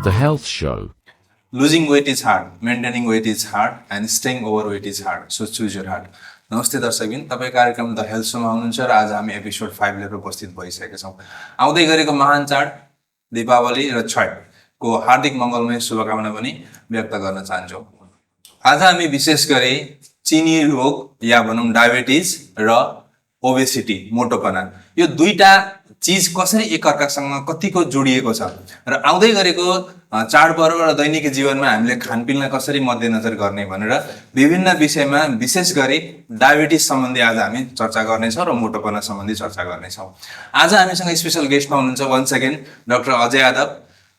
The Health Show. Losing weight is hard, maintaining weight is hard, and staying overweight is hard. So choose your heart. नमस्ते दर्शकबिन, तपाईं कार्यक्रम the health शोमा हुनुहुन्छ र आज हामी एपिसोड 5 लिएर उपस्थित भइसकेका छौँ। आउँदै गरेको महान चाड दीपावली र छठको हार्दिक मङ्गलमय शुभकामना पनि व्यक्त गर्न चाहन्छौँ। आज हामी विशेष गरी चिनी रोग या भनौँ डायबिटिज र ओबेसिटी मोटोपना यो दुईटा चीज कसरी एकअर्कासँग कतिको जोडिएको छ र आउँदै गरेको चाडपर्व र दैनिक जीवनमा हामीले खानपिनलाई कसरी मध्यनजर गर्ने भनेर विभिन्न विषयमा विशेष गरी डायबिटिज सम्बन्धी आज हामी चर्चा गर्नेछौँ र मोटोपना सम्बन्धी चर्चा गर्नेछौँ। आज हामीसँग स्पेशल गेस्टमा हुनुहुन्छ once again doctor Ajay Yadav,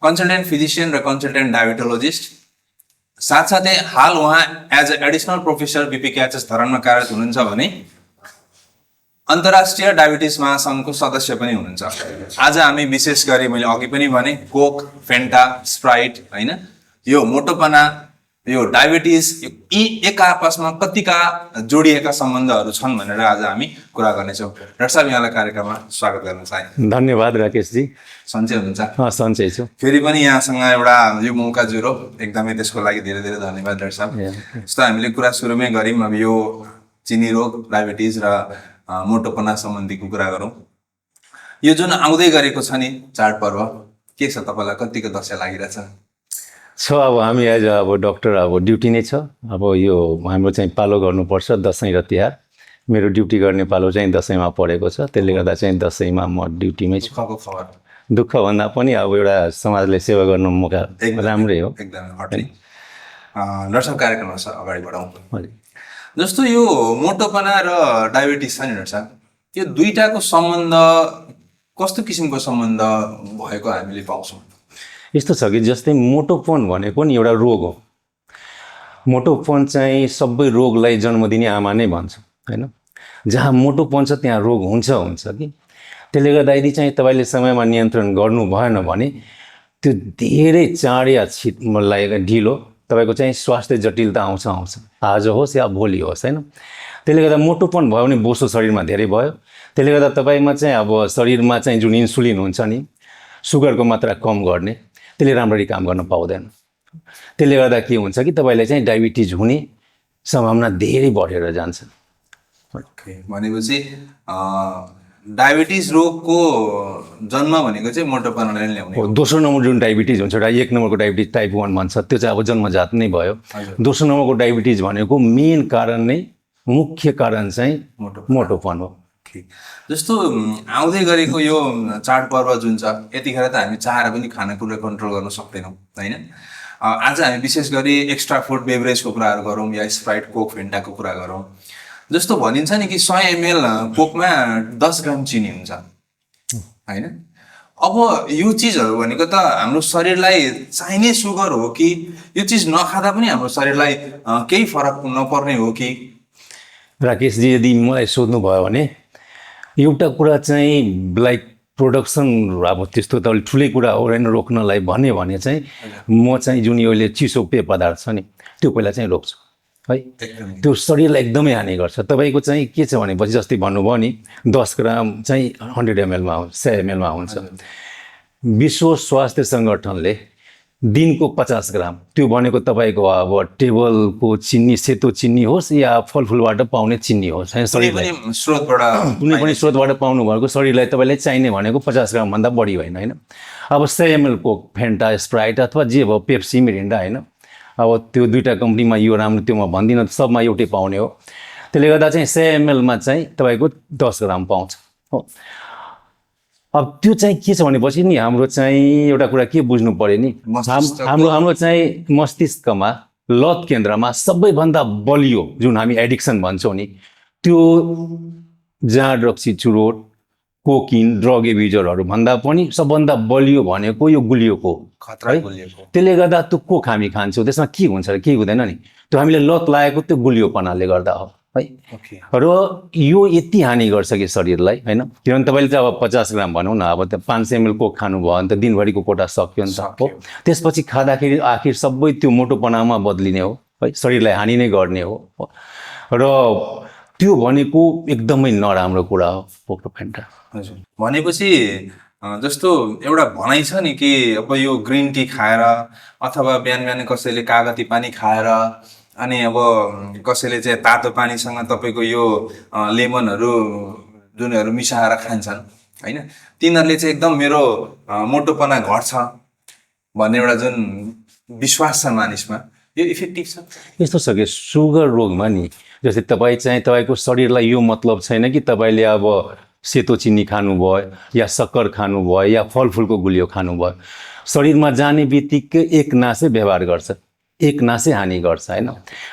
consultant physician र कन्सल्टेन्ट डायबिटोलोजिस्ट। साथसाथै हाल उहाँ as a additional professor BPKHS धरानमा कार्यरत हुनुहुन्छ भने अन्तर्राष्ट्रिय डायबिटिज महासङ्घको सदस्य पनि हुनुहुन्छ। आज हामी विशेष गरी मैले अघि पनि भने कोक, फेन्टा, स्प्राइट हैन यो मोटोपना यो डायबिटिज यी एक आपसमा कतिका जोडिएका सम्बन्धहरू छन् भनेर आज हामी कुरा गर्नेछौँ। डाक्टर साहब, यहाँलाई कार्यक्रममा स्वागत गर्न चाहे। धन्यवाद राकेशजी। सन्चै हुनुहुन्छ? सन्चै छु। फेरि पनि यहाँसँग एउटा यो मौका जुरो, एकदमै त्यसको लागि धेरै धेरै धन्यवाद डाक्टर साहब। जस्तो हामीले कुरा सुरुमै गऱ्यौँ, अब यो चिनी रोग, डायबिटिज र मोटोपना सम्बन्धीको कुरा गरौँ। यो जुन आउँदै गरेको छ नि चाडपर्व, के छ तपाईँलाई, कतिको दशा लागिरहेछ? अब हामी एज अब डक्टर अब ड्युटी नै छ। अब यो हाम्रो चाहिँ पालो गर्नुपर्छ दसैँ र तिहार। मेरो ड्युटी गर्ने पालो चाहिँ दसैँमा परेको छ, त्यसले गर्दा चाहिँ दसैँमा म ड्युटीमै छु। दुःखको खबर? दुःख भन्दा पनि अब एउटा समाजले सेवा गर्नु मौका राम्रै हो। एकदमै हटली। डाक्टर साहब, कार्यक्रममा अगाडि बढाउँ। जस्तो यो मोटोपना र डायबिटिज छ नि डाक्टर साहब, यो दुईटाको सम्बन्ध कस्तो किसिमको सम्बन्ध भएको हामीले पाउँछौँ? यस्तो छ कि जस्तै मोटोपन भनेको नि एउटा रोग हो। मोटोपन चाहिँ सबै रोगलाई जन्म दिने आमा नै भन्छ हैन। जहाँ मोटोपन छ त्यहाँ रोग हुन्छ कि। त्यसले गर्दा यदि चाहिँ तपाईँले समयमा नियन्त्रण गर्नु भएन भने त्यो धेरै चाँड या ढिलो तपाईँको चाहिँ स्वास्थ्य जटिलता आउँछ, आज होस् या भोलि होस् हैन। त्यसले गर्दा मोटोपन भयो भने बोसो शरीरमा धेरै भयो। त्यसले गर्दा तपाईँमा चाहिँ अब शरीरमा चाहिँ जुन इन्सुलिन हुन्छ नि, सुगरको मात्रा कम गर्ने, त्यसले राम्ररी काम गर्न पाउँदैन। त्यसले गर्दा के हुन्छ कि तपाईँलाई चाहिँ डायबिटिज हुने सम्भावना धेरै बढेर जान्छ। भनेपछि डायबिटिज रोगको जन्म भनेको चाहिँ मोटोपनाले ल्याउने हो। दोस्रो नम्बर जुन डायबिटिज हुन्छ, एक नम्बरको डायबिटिज टाइप 1 भन्छ, त्यो चाहिँ अब जन्मजात नै भयो। दोस्रो नम्बरको डायबिटिज भनेको मेन कारण नै, मुख्य कारण चाहिँ मोटोपन हो। जस्तो आउँदै गरेको यो चाडपर्व जुन छ, यतिखेर त हामी चाहेर पनि खानेकुरा कन्ट्रोल गर्न सक्दैनौँ हैन। आज हामी विशेष गरी एक्स्ट्रा फुड बेभरेजको कुराहरू गरौँ या स्प्राइट, कोक, फेन्टाको कुरा गरौँ। जस्तो भनिन्छ नि कि 100 ml कोकमा 10 ग्राम चिनी हुन्छ हैन। अब यो चिजहरू भनेको त हाम्रो शरीरलाई चाहिने सुगर हो कि यो चिज नखाँदा पनि हाम्रो शरीरलाई केही फरक नपर्ने हो कि? राकेशजी, यदि मलाई सोध्नुभयो भने एउटा कुरा चाहिँ लाइक प्रोडक्सन, अब त्यस्तो त अलिक ठुलै कुरा हो होइन रोक्नलाई भने चाहिँ म चाहिँ जुन योले चिसो पेय पदार्थ छ नि त्यो पहिला चाहिँ रोक्छु है। त्यो शरीरलाई एकदमै हानि गर्छ। तपाईँको चाहिँ के छ भनेपछि जस्तै भन्नुभयो नि 10 ग्राम चाहिँ 100 ml मा 100 ml मा हुन्छ। विश्व स्वास्थ्य सङ्गठनले दिनको 50 ग्राम, त्यो भनेको तपाईँको अब टेबलको चिनी, सेतो चिनी होस् या फलफुलबाट पाउने चिनी होस्, शरीरलाई कुनै पनि स्रोतबाट पाउनु भएको शरीरलाई तपाईँलाई चाहिने भनेको 50 ग्राम भन्दा बढी होइन हैन। अब 100 ml कोक, फेन्टा, स्प्राइट अथवा जे भयो, पेप्सी, मिरिन्डा हैन, अब त्यो दुईटा कम्पनीमा यो राम्रो त्यो म भन्दिनँ, सबमा एउटै पाउने हो। त्यसले गर्दा चाहिँ 100 ml मा चाहिँ तपाईँको 10 ग्राम पाउँछ हो। अब त्यो चाहिँ के छ भनेपछि नि हाम्रो चाहिँ एउटा कुरा के बुझ्नु पर्यो नि, हाम्रो चाहिँ मस्तिष्कमा, लत केन्द्रमा सबैभन्दा बलियो जुन हामी एडिक्सन भन्छौँ नि, त्यो जाँड रक्सी चुरोट, कोकिन, ड्रग एब्युजरहरू भन्दा पनि सबभन्दा बलियो भनेको यो गुलियोको खतरा। त्यसले गर्दा त्यो कोक हामी खान्छौँ, त्यसमा के हुन्छ र के हुँदैन नि, त्यो हामीले लत लागेको त्यो गुलियोपनाले गर्दा हो है। र यो यति हानि गर्छ कि शरीरलाई हैन। किनभने तपाईँले चाहिँ अब 50 ग्राम भनौँ न, अब त 500 ml कोक खानुभयो भने त दिनभरिको कोटा सक्यो नि त हो। त्यसपछि खाँदाखेरि आखिर सबै त्यो मोटोपनामा बदलिने हो है, शरीरलाई हानि नै गर्ने हो। र त्यो भनेको एकदमै नराम्रो कुरा हो कोक र फेन्टा। हजुर, भनेपछि जस्तो एउटा भनाइ छ नि कि अब यो ग्रिन टी खाएर अथवा बिहान बिहान कसैले कागती पानी खाएर अनि अब कसैले चाहिँ तातो पानीसँग तपाईँको यो लेमनहरू जुनहरू मिसाएर खान्छन् होइन, तिनीहरूले चाहिँ एकदम मेरो मोटोपना घट्छ भन्ने एउटा जुन विश्वास छ मानिसमा, यो इफेक्टिभ छ? यस्तो छ कि सुगर रोगमा नि जस्तै तपाईँको शरीरलाई यो मतलब छैन कि तपाईँले अब सेतो चिनी खानुभयो या सक्कर खानुभयो या फलफुलको गुलियो खानुभयो। शरीरमा जाने बित्तिकै एक नासै व्यवहार गर्छ, एक नासै हानि गर्छ होइन।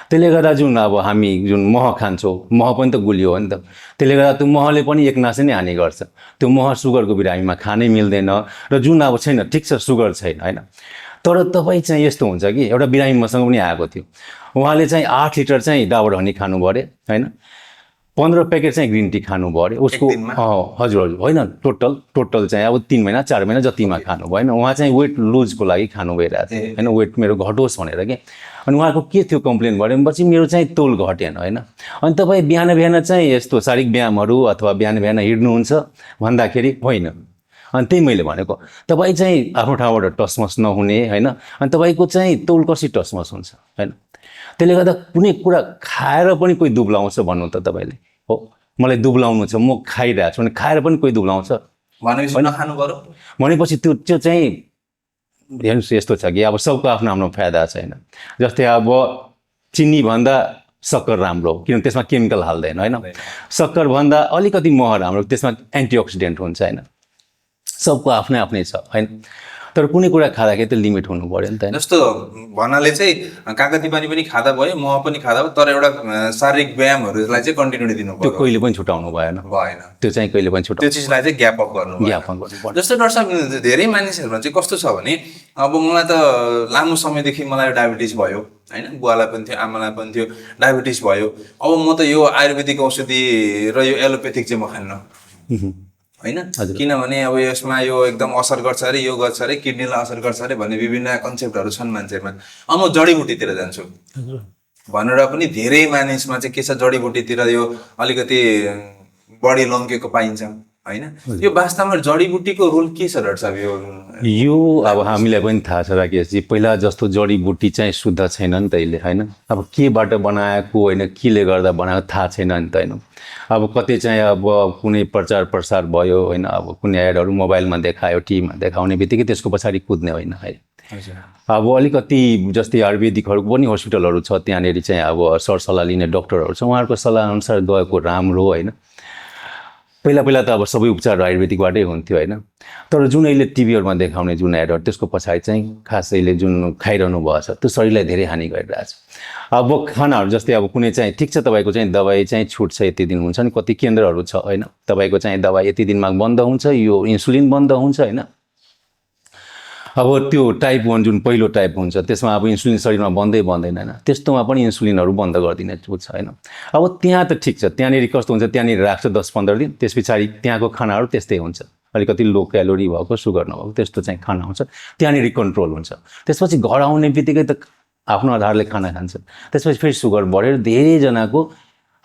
त्यसले गर्दा जुन अब हामी जुन मह खान्छौँ, मह पनि त गुलियो हो नि त, त्यसले गर्दा त्यो महले पनि एक नासै नै हानि गर्छ। त्यो मह सुगरको बिरामीमा खानै मिल्दैन र जुन अब छैन, ठिक छ सुगर छैन होइन, तर तपाईँ चाहिँ यस्तो हुन्छ कि एउटा बिरामी मसँग पनि आएको थियो, उहाँले चाहिँ 8 लिटर चाहिँ डाबर हनी खानुभयो अरे होइन, 15 प्याकेट चाहिँ ग्रिन टी खानुभयो अरे उसको। हजुर होइन, टोटल चाहिँ अब 3 महिना 4 महिना जतिमा खानुभयो होइन। उहाँ चाहिँ वेट लुजको लागि खानु भइरहेको थियो होइन, वेट मेरो घटोस् भनेर कि। अनि उहाँको के थियो कम्प्लेन भनेपछि मेरो चाहिँ तौल घटेन होइन। अनि तपाईँ बिहान बिहान चाहिँ यस्तो शारीरिक व्यायामहरू अथवा बिहान बिहान हिँड्नुहुन्छ भन्दाखेरि होइन। अनि त्यही मैले भनेको तपाईँ चाहिँ आफ्नो ठाउँबाट टसमस नहुने होइन, अनि तपाईँको चाहिँ तौल कसरी टसमस हुन्छ होइन। त्यसले गर्दा कुनै कुरा खाएर पनि कोही दुब्लाउँछ भन्नु त तपाईँले, हो मलाई दुब्लाउनु छ, म खाइरहेको छु भने खाएर पनि कोही दुब्लाउँछ भनेपछि नखानु पर्यो भनेपछि त्यो चाहिँ हेर्नुहोस् यस्तो छ कि अब सबको आफ्नो आफ्नो फाइदा छैन। जस्तै अब चिनी भन्दा सक्कर राम्रो हो किनभने त्यसमा केमिकल हाल्दैन होइन, सक्कर भन्दा अलिकति मह राम्रो त्यसमा एन्टिअक्सिडेन्ट हुन्छ होइन। सबको आफ्नै आफ्नै छ होइन, तर कुनै कुरा खाँदाखेरि त लिमिट हुनु पर्यो नि त। जस्तो भन्नाले चाहिँ कागती पानी पनि खाँदा भयो, मह पनि खाँदा भयो, तर एउटा शारीरिक व्यायामहरूलाई चाहिँ कन्टिन्युटी दिनु त्यो पर्यो, कहिले पनि छुटाउनु भएन, त्यो चाहिँ कहिले पनि त्यो चिजलाई चाहिँ ग्याप अप गर्नु पर्यो। जस्तो डाक्टर साहब धेरै मानिसहरूमा चाहिँ कस्तो छ भने अब मलाई त लामो समयदेखि मलाई डायबिटिज भयो होइन, बुवालाई पनि थियो आमालाई पनि थियो डायबिटिज भयो, अब म त यो आयुर्वेदिक औषधि र यो एलोपेथिक चाहिँ म खान्न होइन, किनभने अब यसमा यो एकदम असर गर्छ अरे, यो गर्छ अरे, किडनीलाई असर गर्छ अरे भन्ने विभिन्न कन्सेप्टहरू छन् मान्छेमा। अब म जडीबुटीतिर जान्छु भनेर पनि धेरै मानिसमा चाहिँ के छ, जडीबुटीतिर यो अलिकति बढी लम्केको पाइन्छ होइन। यो वास्तवमा जडीबुटीको रोल के छ डाक्टर साहब? यो अब हामीलाई पनि थाहा छ राकेशजी, पहिला जस्तो जडीबुटी चाहिँ शुद्ध छैन नि त अहिले होइन। अब केबाट बनाएको होइन, केले गर्दा बनाएको थाहा छैन नि त होइन। अब कतै चाहिँ अब कुनै प्रचार प्रसार भयो होइन, अब कुनै एडहरू मोबाइलमा देखायो, टिभीमा देखाउने बित्तिकै त्यसको पछाडि कुद्ने होइन है। अब अलिकति जस्तै आयुर्वेदिकहरूको पनि हस्पिटलहरू छ, त्यहाँनिर चाहिँ अब सरसल्लाह लिने डक्टरहरू छ, उहाँहरूको सल्लाह अनुसार गएको राम्रो होइन। पहिला त अब सबै उपचार आयुर्वेदिकबाटै हुन्थ्यो होइन, तर जुन अहिले टिभीहरूमा देखाउने जुन एडहरू त्यसको पछाडि चाहिँ खास अहिले जुन खाइरहनु भएको छ त्यो शरीरलाई धेरै हानि गरिरहेछ। अब खानाहरू जस्तै अब कुनै चाहिँ ठिक छ तपाईँको चाहिँ दबाई चाहिँ छुट छ यति दिन हुन्छ नि, कति केन्द्रहरू छ होइन, तपाईँको चाहिँ दबाई यति दिनमा बन्द हुन्छ, यो इन्सुलिन बन्द हुन्छ होइन। अब त्यो टाइप 1 जुन पहिलो टाइप हुन्छ त्यसमा अब इन्सुलिन शरीरमा बन्दै बन्दैन होइन, त्यस्तोमा पनि इन्सुलिनहरू बन्द गरिदिने छुट छ होइन। अब त्यहाँ त ठिक छ, त्यहाँनिर कस्तो हुन्छ, त्यहाँनिर राख्छ 10-15 दिन, त्यस पछाडि त्यहाँको खानाहरू त्यस्तै हुन्छ, अलिकति लो क्यालोरी भएको सुगर नभएको त्यस्तो चाहिँ खाना हुन्छ, त्यहाँनिर कन्ट्रोल हुन्छ। त्यसपछि घर आउने बित्तिकै त आफ्नो आधारले खाना खान्छ, त्यसपछि फेरि सुगर बढेर धेरैजनाको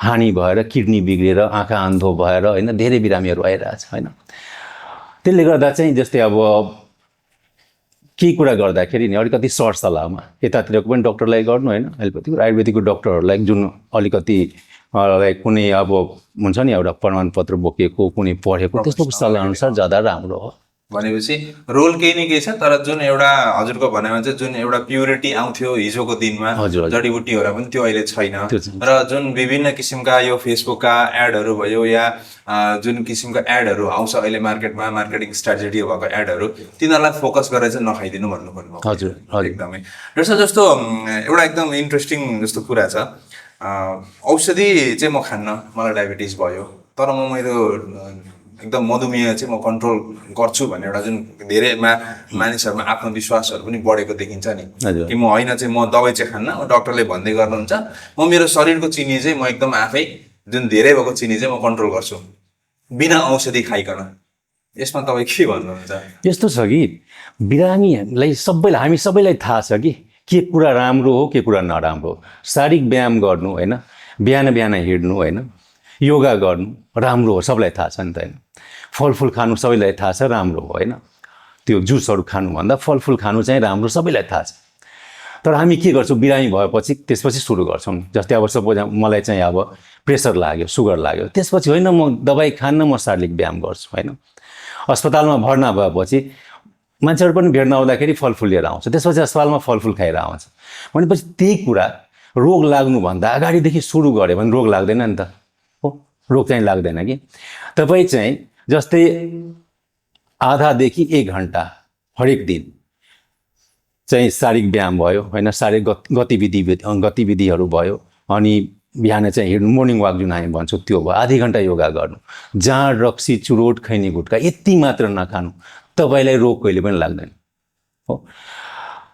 हानि भएर किडनी बिग्रेर आँखा अन्धो भएर होइन धेरै बिरामीहरू आइरहेछ होइन। त्यसले गर्दा चाहिँ जस्तै अब केही कुरा गर्दाखेरि नि अलिकति सरसल्लाहमा यतातिरको पनि डक्टरलाई गर्नु होइन, एलोपेथिक आयुर्वेदिकको डक्टरहरूलाई जुन अलिकति कुनै अब हुन्छ नि एउटा प्रमाणपत्र बोकेको कुनै पढेको त्यस्तो सल्लाह अनुसार ज्यादा राम्रो हो। भनेपछि रोल केही न केही छ, तर जुन एउटा हजुरको भनाइमा चाहिँ जुन एउटा प्युरिटी आउँथ्यो हिजोको दिनमा जडीबुटीहरू पनि त्यो अहिले छैन, र जुन विभिन्न किसिमका यो फेसबुकका एडहरू भयो या जुन किसिमका एडहरू आउँछ अहिले मार्केटमा, मार्केटिङ स्ट्राटेजी भएको एडहरू, तिनीहरूलाई फोकस गरेर चाहिँ नखाइदिनु भन्नुभयो। हजुर एकदमै डाक्टर जस्तो एउटा एकदम इन्ट्रेस्टिङ जस्तो कुरा छ, औषधि चाहिँ म खान्न, मलाई डायबिटिज भयो, तर मेरो एकदम मधुमेह चाहिँ म कन्ट्रोल गर्छु भन्ने एउटा जुन धेरै मानिसहरूमा आत्मविश्वासहरू पनि बढेको देखिन्छ नि, कि म होइन चाहिँ म दबाई चाहिँ खान्न, डक्टरले भन्दै गर्नुहुन्छ, म मेरो शरीरको चिनी चाहिँ म एकदम आफै जुन धेरै भएको चिनी चाहिँ म कन्ट्रोल गर्छु बिना औषधि खाइकन, यसमा तपाईँ के भन्नुहुन्छ? यस्तो छ कि बिरामीलाई सबैलाई हामी सबैलाई थाहा छ कि के कुरा राम्रो हो के कुरा नराम्रो हो। शारीरिक व्यायाम गर्नु होइन, बिहान बिहान हिँड्नु होइन, योगा गर्नु राम्रो हो, सबलाई थाहा छ नि त होइन। फलफुल खानु सबैलाई थाहा छ राम्रो हो होइन, त्यो जुसहरू खानुभन्दा फलफुल खानु चाहिँ राम्रो सबैलाई थाहा छ। तर हामी के गर्छौँ, बिरामी भएपछि त्यसपछि सुरु गर्छौँ। जस्तै अब सपोज मलाई चाहिँ अब प्रेसर लाग्यो, सुगर लाग्यो, त्यसपछि होइन म दबाई खान्न, म शारीरिक व्यायाम गर्छु होइन। अस्पतालमा भर्ना भएपछि मान्छेहरू पनि भेट्न आउँदाखेरि फलफुल लिएर आउँछ, त्यसपछि अस्पतालमा फलफुल खाएर आउँछ। भनेपछि त्यही कुरा रोग लाग्नुभन्दा अगाडिदेखि सुरु गऱ्यो भने रोग लाग्दैन नि त, हो रोग चाहिँ लाग्दैन कि। तपाईँ चाहिँ जस्तै आधादेखि 1 घन्टा हरेक दिन चाहिँ शारीरिक व्यायाम भयो होइन, शारीरिक गतिविधिहरू भयो, अनि बिहान चाहिँ हिँड्नु, मर्निङ वाक जुन हामी भन्छौँ त्यो भयो, आधी घन्टा योगा गर्नु, जाँड रक्सी चुरोट खैनी गुट्का यति मात्र नखानु, तपाईँलाई रोग कहिले पनि लाग्दैन हो।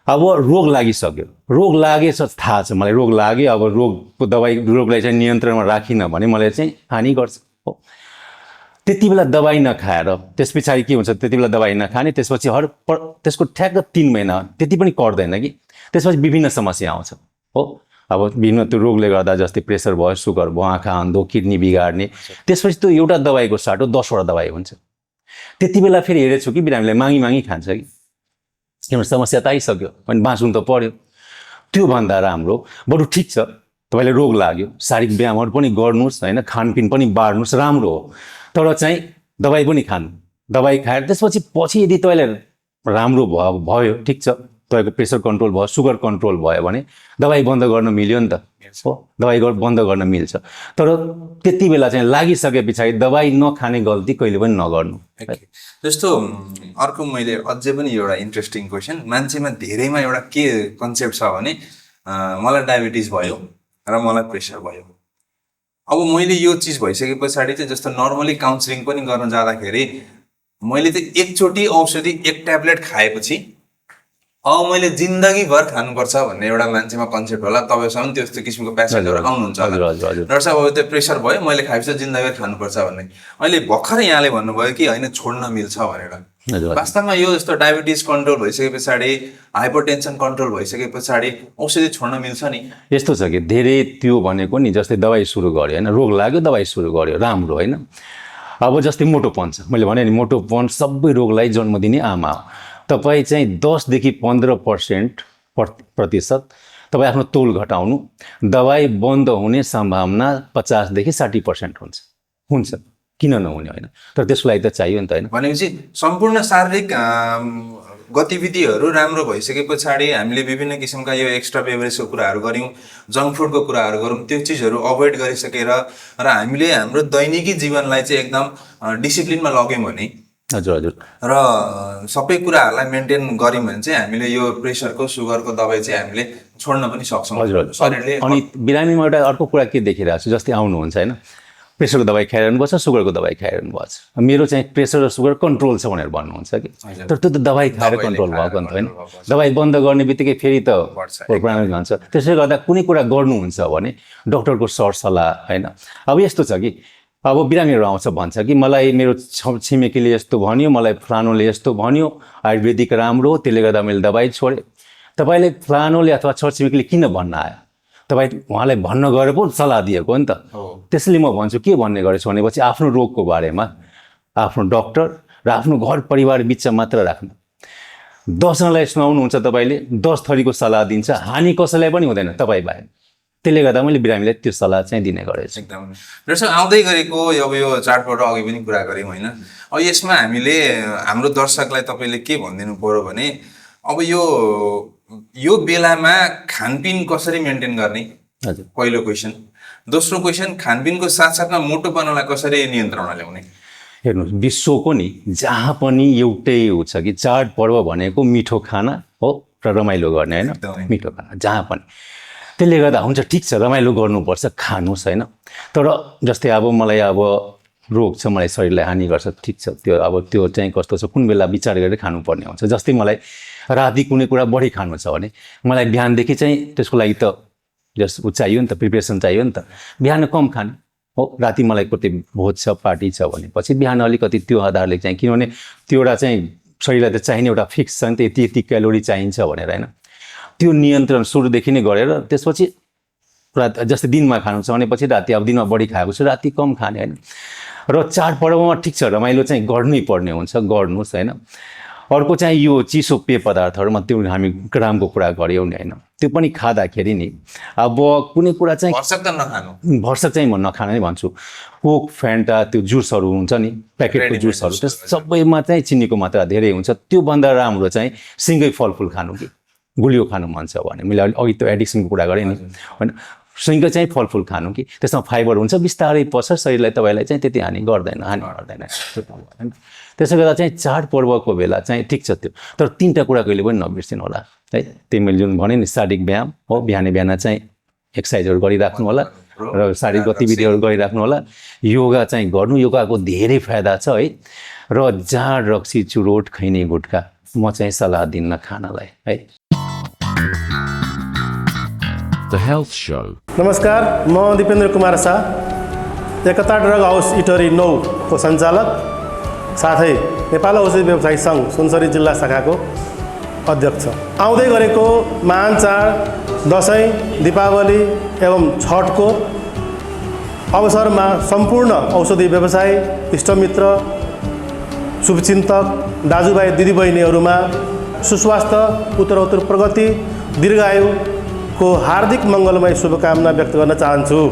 अब रोग लागिसक्यो, रोग लागेछ थाहा छ मलाई, रोग लाग्यो, अब रोगको दबाई, रोगलाई चाहिँ नियन्त्रणमा राखिनँ भने मलाई चाहिँ हानि गर्छ हो। त्यति बेला दबाई नखाएर त्यस पछाडि के हुन्छ, त्यति बेला दबाई नखाने, त्यसपछि त्यसको ठ्याक्क 3 महिना त्यति पनि कर्दैन कि, त्यसपछि विभिन्न समस्या आउँछ हो। अब विभिन्न त्यो रोगले गर्दा जस्तै प्रेसर भयो, सुगर भयो, आँखा अन्धो, किडनी बिगार्ने, त्यसपछि त्यो एउटा दबाईको साटो 10वटा दबाई हुन्छ। त्यति बेला फेरि हेरेछु कि बिरामीले मागी खान्छ कि, किनभने समस्या त आइसक्यो अनि बाँच्नु त पर्यो। त्योभन्दा राम्रो बरु ठिक छ तपाईँले रोग लाग्यो, शारीरिक व्यायामहरू पनि गर्नुहोस् होइन, खानपिन पनि बार्नुहोस्, राम्रो हो, तर चाहिँ दबाई पनि खानु, दबाई खाएर त्यसपछि यदि तपाईँलाई राम्रो भयो ठिक छ, तपाईँको प्रेसर कन्ट्रोल भयो, सुगर कन्ट्रोल भयो भने दबाई बन्द गर्न मिल्यो नि त हो, दबाई बन्द गर्न मिल्छ। तर त्यति बेला चाहिँ लागिसके पछाडि दबाई नखाने गल्ती कहिले पनि नगर्नु। जस्तो अर्को मैले अझै पनि एउटा इन्ट्रेस्टिङ क्वेसन, मान्छेमा धेरैमा एउटा के कन्सेप्ट छ भने मलाई डायबिटिज भयो र मलाई प्रेसर भयो, अब मैले यो चिज भइसके पछाडि चाहिँ जस्तो नर्मली काउन्सिलिङ पनि गर्न जाँदाखेरि मैले चाहिँ एकचोटि औषधि 1 ट्याब्लेट खाएपछि अब मैले जिन्दगीभर खानुपर्छ भन्ने एउटा मान्छेमा कन्सेप्ट होला। तपाईँसँग पनि त्यस्तो किसिमको पेसेन्टहरू आउनुहुन्छ, डाक्टर साहब अब त्यो प्रेसर भयो मैले खाएपछि जिन्दगीभर खानुपर्छ भन्ने। अहिले भर्खर यहाँले भन्नुभयो कि होइन छोड्न मिल्छ भनेर, वास्तवमा यो जस्तो डायबिटिज कन्ट्रोल भइसके पछाडि, हाइपरटेन्सन कन्ट्रोल भइसके पछाडि औषधि छोड्न मिल्छ नि? यस्तो छ कि धेरै त्यो भनेको नि, जस्तै दबाई सुरु गर्यो होइन, रोग लाग्यो दबाई सुरु गर्यो राम्रो होइन। अब जस्तै मोटोपन छ, मैले भने नि मोटोपन सबै रोगलाई जन्म दिने आमा हो। तपाईँ चाहिँ 10 देखि 15% तपाईँ आफ्नो तौल घटाउनु, दबाई बन्द हुने सम्भावना 50 देखि 60% हुन्छ, किन नहुने होइन, तर त्यसको लागि त चाहियो नि त होइन। भनेपछि सम्पूर्ण शारीरिक गतिविधिहरू राम्रो भइसके पछाडि हामीले विभिन्न किसिमका यो एक्स्ट्रा बेभरेजको कुराहरू गऱ्यौँ, जङ्क फुडको कुराहरू गरौँ, त्यो चिजहरू अभोइड गरिसकेर र हामीले हाम्रो दैनिकी जीवनलाई चाहिँ एकदम डिसिप्लिनमा लग्यौँ भने, हजुर र सबै कुराहरूलाई मेन्टेन गऱ्यौँ भने चाहिँ हामीले यो प्रेसरको सुगरको दबाई चाहिँ हामीले छोड्न पनि सक्छौँ शरीरले। अनि बिरामीमा एउटा अर्को कुरा के देखिरहेको छु, जस्तै आउनुहुन्छ होइन, प्रेसरको दबाई खाइरहनु पर्छ, सुगरको दबाई खाइरहनु पर्छ, मेरो चाहिँ प्रेसर र सुगर कन्ट्रोल छ भनेर भन्नुहुन्छ कि, तर त्यो त दबाई खाएर कन्ट्रोल भएको नि त होइन। दबाई बन्द गर्ने बित्तिकै फेरि त प्रोग्राम भन्छ। त्यसले गर्दा कुनै कुरा गर्नुहुन्छ भने डक्टरको सरसल्लाह होइन। अब यस्तो छ कि अब बिरामीहरू आउँछ भन्छ कि मलाई मेरो छिमेकीले यस्तो भन्यो, मलाई फलानोले यस्तो भन्यो, आयुर्वेदिक राम्रो हो त्यसले गर्दा मैले दबाई छोडेँ। तपाईँले फलानोले अथवा छरछिमेकीले किन भन्न आयो, तपाईँ उहाँलाई भन्न गएर पो सल्लाह दिएको हो नि त। त्यसैले म भन्छु के भन्ने गरेछु भनेपछि आफ्नो रोगको बारेमा आफ्नो डक्टर र आफ्नो घर परिवार बिचमा मात्र राख्नु। 10 जनालाई सुनाउनुहुन्छ तपाईँले 10 थरीको सल्लाह दिन्छ, हानि कसैलाई पनि हुँदैन तपाईँ बाहेक। त्यसले गर्दा मैले बिरामीलाई त्यो सल्लाह चाहिँ दिने गरेछु। एकदम जस्तो आउँदै गरेको अब यो चार्टबाट अघि पनि कुरा गऱ्यौँ होइन, अब यसमा हामीले हाम्रो दर्शकलाई तपाईँले के भनिदिनु पर्यो भने अब यो बेलामा खानपिन कसरी मेन्टेन गर्ने, हजुर पहिलो क्वेसन। दोस्रो क्वेसन, खानपिनको साथसाथमा मोटोपनलाई कसरी नियन्त्रणमा ल्याउने? हेर्नुहोस्, विश्वको नि जहाँ पनि एउटै हुन्छ कि चाडपर्व भनेको मिठो खाना हो र रमाइलो गर्ने होइन, मिठो खाना जहाँ पनि। त्यसले गर्दा हुन्छ ठिक छ रमाइलो गर्नुपर्छ, खानुहोस् होइन, तर जस्तै अब मलाई अब रोग छ, मलाई शरीरलाई हानि गर्छ, ठिक छ, त्यो चाहिँ कस्तो छ कुन बेला विचार गरेर खानुपर्ने हुन्छ। जस्तै मलाई राति कुनै कुरा बढी खानु छ भने मलाई बिहानदेखि चाहिँ त्यसको लागि त चाहियो नि त, प्रिपेरेसन चाहियो नि त, बिहान कम खाने हो, राति मलाई कति भोज छ पार्टी छ भनेपछि बिहान अलिकति त्यो आधारले चाहिँ, किनभने त्यो एउटा चाहिँ शरीरलाई त चाहिने एउटा फिक्स छ नि त, यति क्यालोरी चाहिन्छ भनेर होइन, त्यो नियन्त्रण सुरुदेखि नै गरेर त्यसपछि जस्तै दिनमा खानु छ भनेपछि राति, अब दिनमा बढी खाएको छु राति कम खाने होइन। र चाडपर्वमा ठिक छ रमाइलो चाहिँ गर्नै पर्ने हुन्छ, गर्नुहोस् होइन। अर्को चाहिँ यो चिसो पेय पदार्थहरूमा त्यो हामी ग्रामको कुरा गऱ्यौँ नि होइन, त्यो पनि खाँदाखेरि नि अब कुनै कुरा चाहिँ भरसक त नखानु, भरसक चाहिँ म नखान नै भन्छु। कोक, फ्यान्टा, त्यो जुसहरू हुन्छ नि प्याकेटको जुसहरू, त्यो सबैमा चाहिँ चिनीको मात्रा धेरै हुन्छ। त्योभन्दा राम्रो चाहिँ सिँगै फलफुल खानु कि गुलियो खानु मन छ भने, मैले अघि त्यो एडिक्सनको कुरा गरेँ नि होइन, सँगै चाहिँ फलफुल खानु कि त्यसमा फाइबर हुन्छ, बिस्तारै पस्छ शरीरलाई, तपाईँलाई चाहिँ त्यति हानि गर्दैन। त्यसो गर्दा चाहिँ चाडपर्वको बेला चाहिँ ठिक छ त्यो, तर 3टा कुरा कहिले पनि नबिर्सिनु होला है। त्यही मैले जुन भने नि शारीरिक व्यायाम हो, बिहान चाहिँ एक्सर्साइजहरू गरिराख्नु होला र शारीरिक गतिविधिहरू गरिराख्नु होला। योगा चाहिँ गर्नु, योगाको धेरै फाइदा छ है। र जाँड, रक्सी, चुरोट, खैनी, गुट्खा म चाहिँ सल्लाह दिन्न खानलाई है। The Health Show. नमस्कार, म दिपेन्द्र कुमार शाह, एकता ड्रग हाउस इटरी 9 को सञ्चालक, साथै नेपाल औषधि व्यवसायी सङ्घ सुनसरी जिल्ला शाखाको अध्यक्ष। आउँदै गरेको महान चाड दसैँ, दीपावली एवं छठको अवसरमा सम्पूर्ण औषधि व्यवसायी, इष्टमित्र, शुभचिन्तक, दाजुभाइ दिदीबहिनीहरूमा सुस्वास्थ्य, उत्तरोत्तर प्रगति, दीर्घायुको हार्दिक मङ्गलमय शुभकामना व्यक्त गर्न चाहन्छु।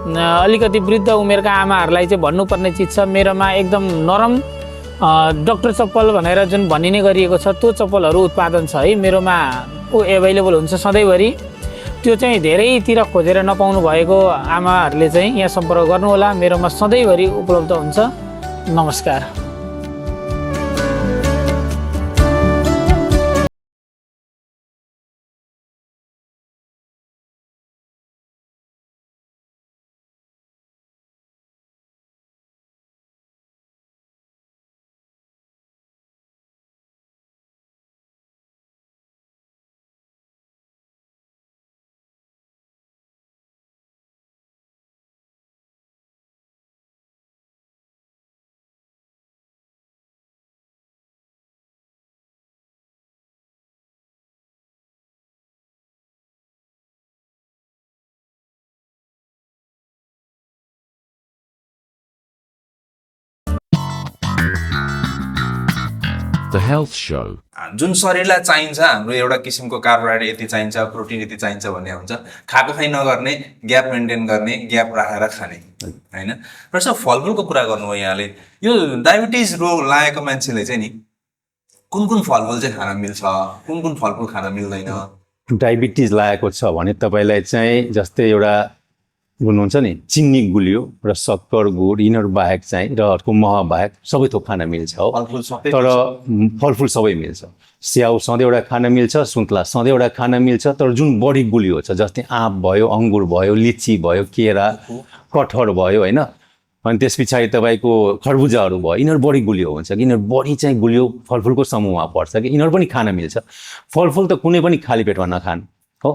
अलिकति वृद्ध उमेरका आमाहरूलाई चाहिँ भन्नुपर्ने चिज छ, मेरोमा एकदम नरम डक्टर चप्पल भनेर जुन भनिने गरिएको छ त्यो चप्पलहरू उत्पादन छ है, मेरोमा एभाइलेबल हुन्छ सधैँभरि। त्यो चाहिँ धेरैतिर खोजेर नपाउनु भएको आमाहरूले चाहिँ यहाँ सम्पर्क गर्नुहोला, मेरोमा सधैँभरि उपलब्ध हुन्छ। नमस्कार। The Health Show. जुन शरीरलाई चाहिन्छ हाम्रो एउटा किसिमको कार्बोहाइड्रेट यति चाहिन्छ प्रोटिन यति चाहिन्छ भन्ने हुन्छ खाएको खाइ नगर्ने ग्याप मेन्टेन गर्ने ग्याप राखेर खाने होइन र सर फलफुलको कुरा गर्नुभयो यहाँले यो डायबिटिज रोग लागेको मान्छेले चाहिँ नि कुन फलफुल चाहिँ खान मिल्छ कुन फलफुल खान मिल्दैन डायबिटिज लागेको छ भने तपाईँलाई चाहिँ जस्तै एउटा हुनुहुन्छ नि चिनी गुलियो र सक्कर गुड यिनीहरू बाहेक चाहिँ र अर्को मह बाहेक सबै थोक खान मिल्छ हो फलफुल सबै तर फलफुल सबै मिल्छ स्याउ सधैँ खान मिल्छ सुन्तला सधैँ खान मिल्छ तर जुन बढी गुलियो छ जस्तै आँप भयो अङ्गुर भयो लिची भयो केरा कटहर भयो होइन अनि त्यस पछाडि तपाईँको खरबुजाहरू भयो यिनीहरू बढी गुलियो हुन्छ कि यिनीहरू बढी चाहिँ गुलियो फलफुलको समूहमा पर्छ कि यिनीहरू पनि खान मिल्छ फलफुल त कुनै पनि खाली पेटमा नखानु हो